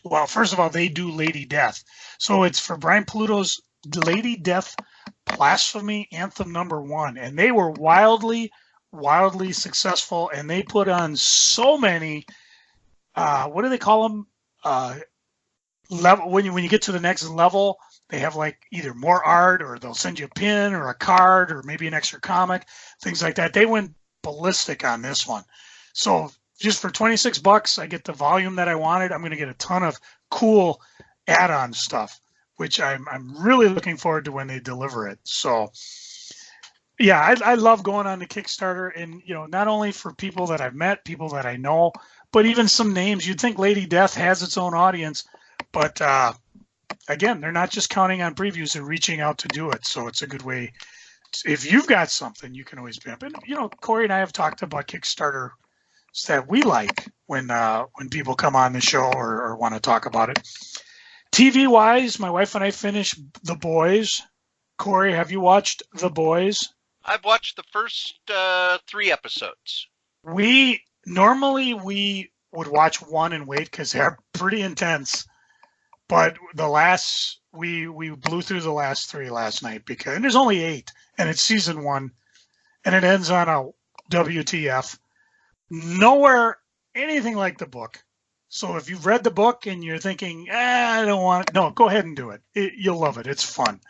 Well, first of all, they do Lady Death. So it's for Brian Pluto's Lady Death Blasphemy Anthem #1. And they were wildly successful. And they put on so many, what do they call them? Level. When you get to the next level, they have like either more art, or they'll send you a pin or a card or maybe an extra comic, things like that. They went ballistic on this one. So just for $26, I get the volume that I wanted. I'm going to get a ton of cool add-on stuff, which I'm really looking forward to when they deliver it. So, yeah, I love going on the Kickstarter, and not only for people that I've met, people that I know, but even some names. You'd think Lady Death has its own audience, but again, they're not just counting on previews; they're reaching out to do it. So it's a good way. If you've got something, you can always pimp it. Cory and I have talked about Kickstarter that we like when people come on the show or want to talk about it. TV wise, my wife and I finished The Boys. Cory, have you watched The Boys? I've watched the first 3 episodes. We would watch one and wait because they're pretty intense. But we blew through the last 3 last night and there's only 8, and it's season 1, and it ends on a WTF. Nowhere anything like the book. So if you've read the book and you're thinking, I don't want it, no, go ahead and do it. You'll love it. It's fun.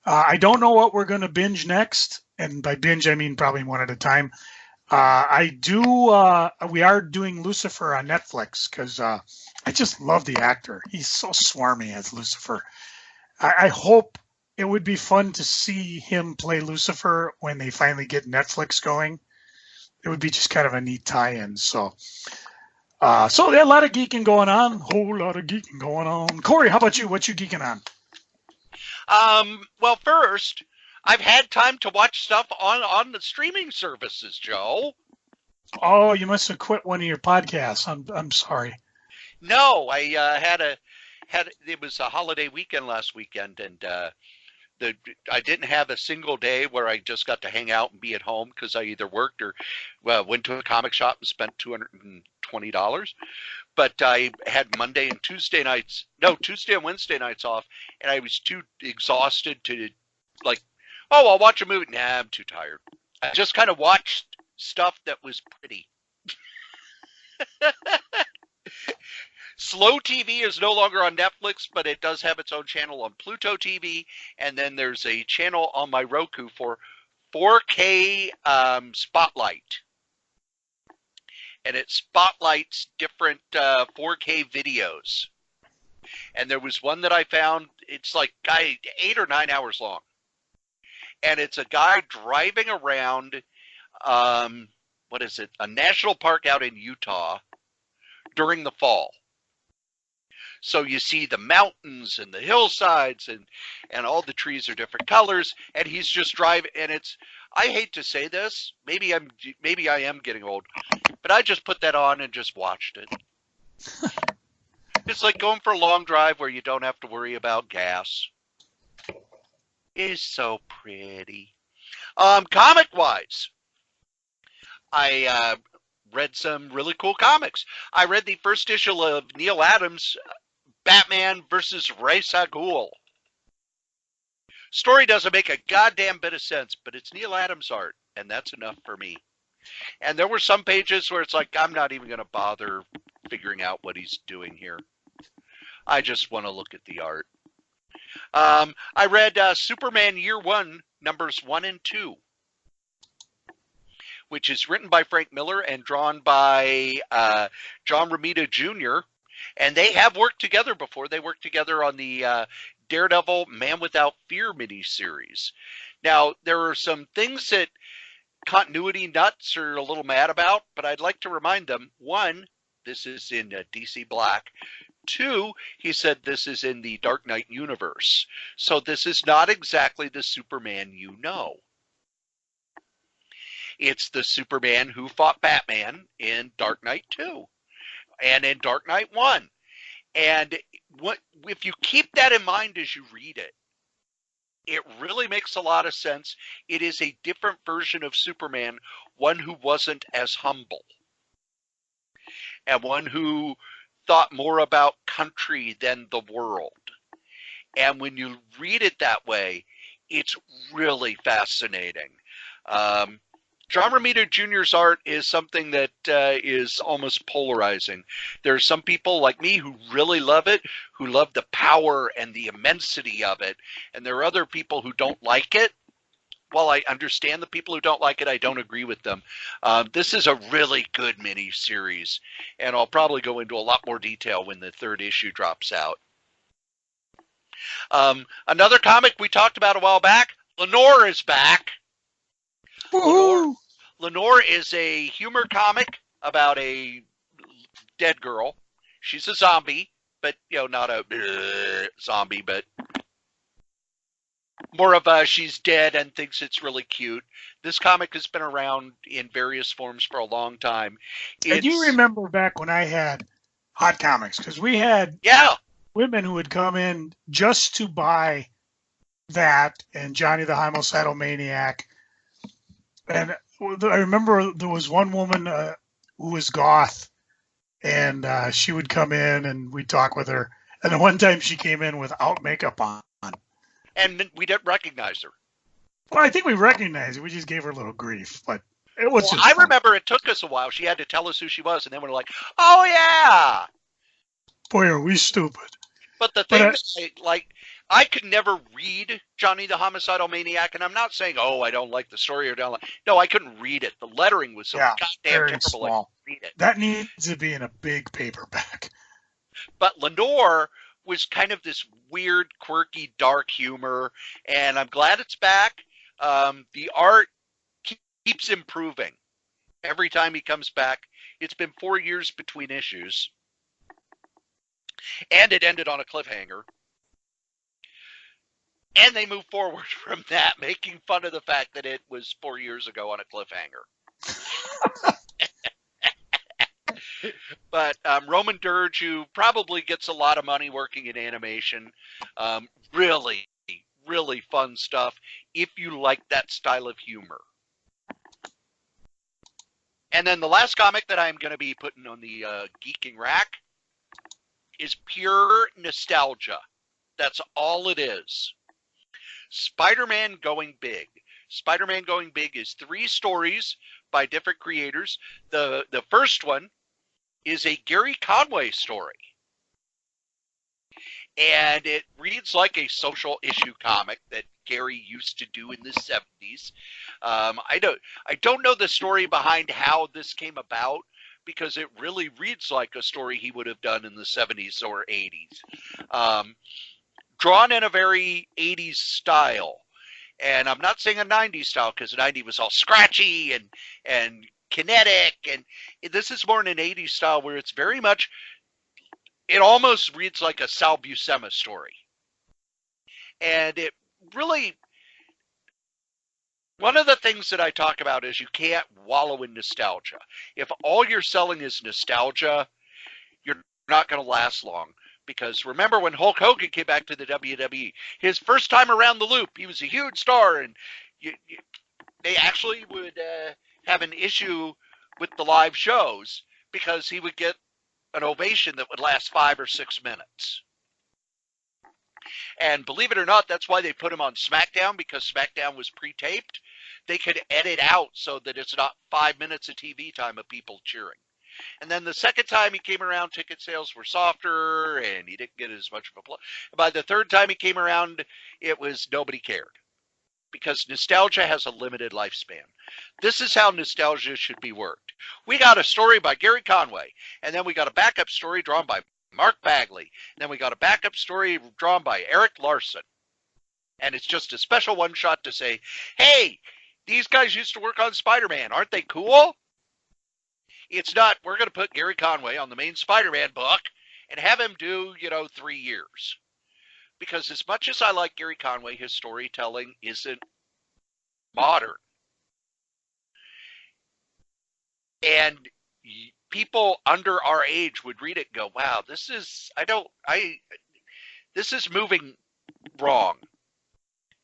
I don't know what we're going to binge next. And by binge, I mean probably one at a time. We are doing Lucifer on Netflix because I just love the actor. He's so swarmy as Lucifer. I hope it would be fun to see him play Lucifer when they finally get Netflix going. It would be just kind of a neat tie-in. So a lot of geeking going on. Whole lot of geeking going on. Cory, how about you? What you geeking on? Well, first, I've had time to watch stuff on the streaming services, Joe. Oh, you must have quit one of your podcasts. I'm sorry. No, I it was a holiday weekend last weekend, and I didn't have a single day where I just got to hang out and be at home because I either worked or went to a comic shop and spent $220. But I had Tuesday and Wednesday nights off, and I was too exhausted to I'll watch a movie. Nah, I'm too tired. I just kind of watched stuff that was pretty. Slow TV is no longer on Netflix, but it does have its own channel on Pluto TV, and then there's a channel on my Roku for 4K Spotlight, and it spotlights different 4K videos. And there was one that I found, it's like 8 or 9 hours long, and it's a guy driving around, a national park out in Utah during the fall. So you see the mountains and the hillsides and all the trees are different colors, and he's just driving, and I hate to say this, maybe I am getting old, but I just put that on and just watched it. It's like going for a long drive where you don't have to worry about gas. It is so pretty. Comic wise, I read some really cool comics. I read the first issue of Neil Adams' Batman versus Ra's al Ghul. Story doesn't make a goddamn bit of sense, but it's Neil Adams art, and that's enough for me. And there were some pages where it's like, I'm not even going to bother figuring out what he's doing here. I just want to look at the art. I read Superman Year One, numbers 1 and 2, which is written by Frank Miller and drawn by John Romita Jr., and they have worked together before. They worked together on the Daredevil Man Without Fear miniseries. Now, there are some things that continuity nuts are a little mad about, but I'd like to remind them, one, this is in DC Black. 2, he said this is in the Dark Knight universe. So this is not exactly the Superman you know. It's the Superman who fought Batman in Dark Knight 2 and in Dark Knight 1. And if you keep that in mind as you read it, it really makes a lot of sense. It is a different version of Superman, one who wasn't as humble, and one who thought more about country than the world. And when you read it that way, it's really fascinating. John Romita Jr.'s art is something that is almost polarizing. There are some people like me who really love it, who love the power and the immensity of it. And there are other people who don't like it. While I understand the people who don't like it, I don't agree with them. This is a really good mini-series, and I'll probably go into a lot more detail when the 3rd issue drops out. Another comic we talked about a while back, Lenore is back. Lenore is a humor comic about a dead girl. She's a zombie, but not a zombie, but more of a she's dead and thinks it's really cute. This comic has been around in various forms for a long time. And you remember back when I had Hot Comics, because we had women who would come in just to buy that and Johnny the Homicidal Maniac. And I remember there was one woman who was goth, and she would come in and we'd talk with her. And then one time she came in without makeup on. And we didn't recognize her. Well, I think we recognized her. We just gave her a little grief. But it was I remember it took us a while. She had to tell us who she was. And then we're like, oh, yeah. Boy, are we stupid. But the thing I could never read Johnny the Homicidal Maniac, and I'm not saying, I don't like the story or don't like. No, I couldn't read it. The lettering was so goddamn terrible. Small. I couldn't read it. That needs to be in a big paperback. But Lenore was kind of this weird, quirky, dark humor, and I'm glad it's back. The art keeps improving every time he comes back. It's been 4 years between issues, and it ended on a cliffhanger. And they moved forward from that, making fun of the fact that it was 4 years ago on a cliffhanger. But Roman Dirge, who probably gets a lot of money working in animation, really, really fun stuff if you like that style of humor. And then the last comic that I'm going to be putting on the geeking rack is pure nostalgia. That's all it is. Spider-Man Going Big. Spider-Man Going Big is 3 stories by different creators. The first one is a Gary Conway story. And it reads like a social issue comic that Gary used to do in the 70s. I don't know the story behind how this came about, because it really reads like a story he would have done in the 70s or 80s. Drawn in a very 80s style. And I'm not saying a 90s style, because the 90s was all scratchy and kinetic. And this is more in an 80s style where it's very much, it almost reads like a Sal Buscema story. And it really, one of the things that I talk about is you can't wallow in nostalgia. If all you're selling is nostalgia, you're not going to last long. Because remember when Hulk Hogan came back to the WWE, his first time around the loop, he was a huge star, and they actually would have an issue with the live shows because he would get an ovation that would last 5 or 6 minutes. And believe it or not, that's why they put him on SmackDown, because SmackDown was pre-taped. They could edit out so that it's not 5 minutes of TV time of people cheering. And then the second time he came around, ticket sales were softer, and he didn't get as much of a play. By the third time he came around, it was nobody cared. Because nostalgia has a limited lifespan. This is how nostalgia should be worked. We got a story by Gary Conway, and then we got a backup story drawn by Mark Bagley. And then we got a backup story drawn by Eric Larson. And it's just a special one-shot to say, hey, these guys used to work on Spider-Man. Aren't they cool? It's not, we're going to put Gary Conway on the main Spider-Man book, and have him do, 3 years. Because as much as I like Gary Conway, his storytelling isn't modern. And people under our age would read it and go, wow, this is moving wrong.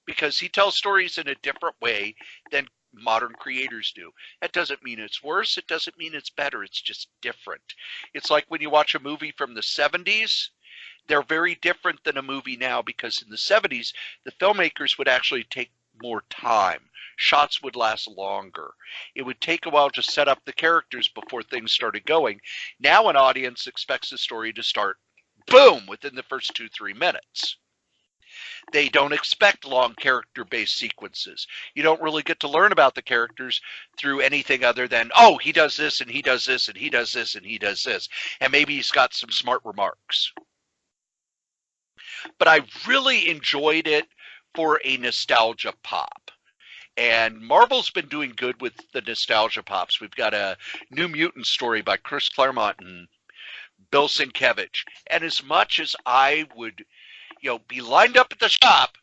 Because he tells stories in a different way than modern creators do. That doesn't mean it's worse. It doesn't mean it's better. It's just different. It's like when you watch a movie from the 70s, they're very different than a movie now, because in the 70s, the filmmakers would actually take more time. Shots would last longer. It would take a while to set up the characters before things started going. Now an audience expects the story to start, boom, within the first 2-3 minutes. They don't expect long character-based sequences. You don't really get to learn about the characters through anything other than, oh, he does this, and he does this, and he does this, and he does this. And maybe he's got some smart remarks. But I really enjoyed it for a nostalgia pop. And Marvel's been doing good with the nostalgia pops. We've got a New Mutant story by Chris Claremont and Bill Sienkiewicz. And as much as I would, be lined up at the shop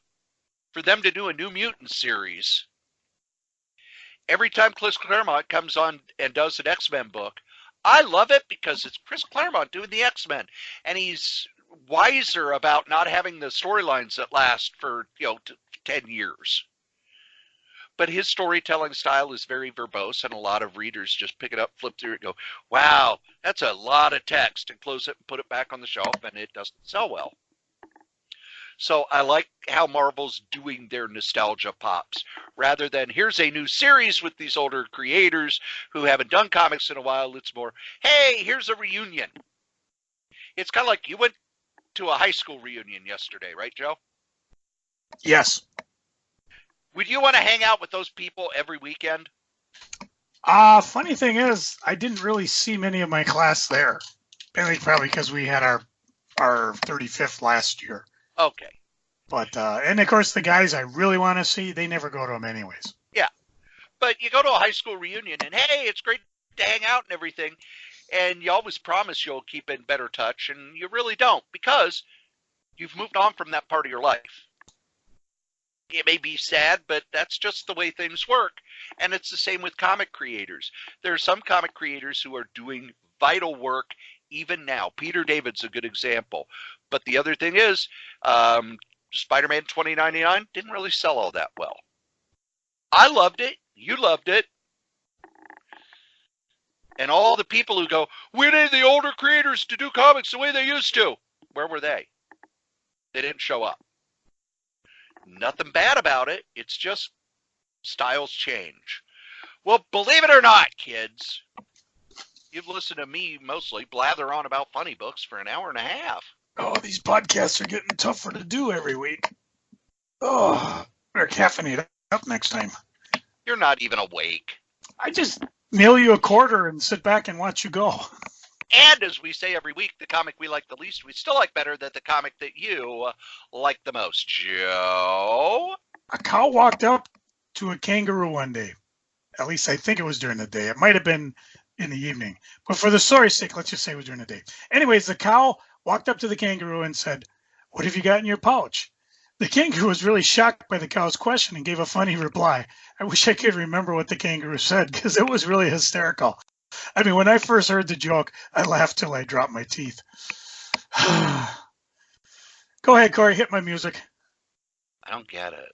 for them to do a New Mutant series, every time Chris Claremont comes on and does an X-Men book, I love it because it's Chris Claremont doing the X-Men. And he's wiser about not having the storylines that last for 10 years. But his storytelling style is very verbose, and a lot of readers just pick it up, flip through it, and go, wow, that's a lot of text, and close it and put it back on the shelf, and it doesn't sell well. So I like how Marvel's doing their nostalgia pops, rather than here's a new series with these older creators who haven't done comics in a while. It's more, hey, here's a reunion. It's kind of like you went to a high school reunion yesterday, right, Joe? Yes. Would you want to hang out with those people every weekend? Funny thing is, I didn't really see many of my class there. Mainly probably because we had our 35th last year. Okay. But, and of course, the guys I really want to see, they never go to them anyways. Yeah. But you go to a high school reunion, and hey, it's great to hang out and everything. And you always promise you'll keep in better touch, and you really don't, because you've moved on from that part of your life. It may be sad, but that's just the way things work. And it's the same with comic creators. There are some comic creators who are doing vital work even now. Peter David's a good example. But the other thing is, Spider-Man 2099 didn't really sell all that well. I loved it. You loved it. And all the people who go, we need the older creators to do comics the way they used to. Where were they? They didn't show up. Nothing bad about it. It's just styles change. Well, believe it or not, kids, you've listened to me mostly blather on about funny books for an hour and a half. Oh, these podcasts are getting tougher to do every week. Oh, better caffeinate up next time. You're not even awake. I just mail you a quarter and sit back and watch you go. And as we say every week, the comic we like the least, we still like better than the comic that you like the most. Joe? A cow walked up to a kangaroo one day. At least I think it was during the day. It might have been in the evening. But for the story's sake, let's just say it was during the day. Anyways, the cow walked up to the kangaroo and said, "What have you got in your pouch?" The kangaroo was really shocked by the cow's question and gave a funny reply. I wish I could remember what the kangaroo said, because it was really hysterical. I mean, when I first heard the joke, I laughed till I dropped my teeth. Go ahead, Cory, hit my music. I don't get it.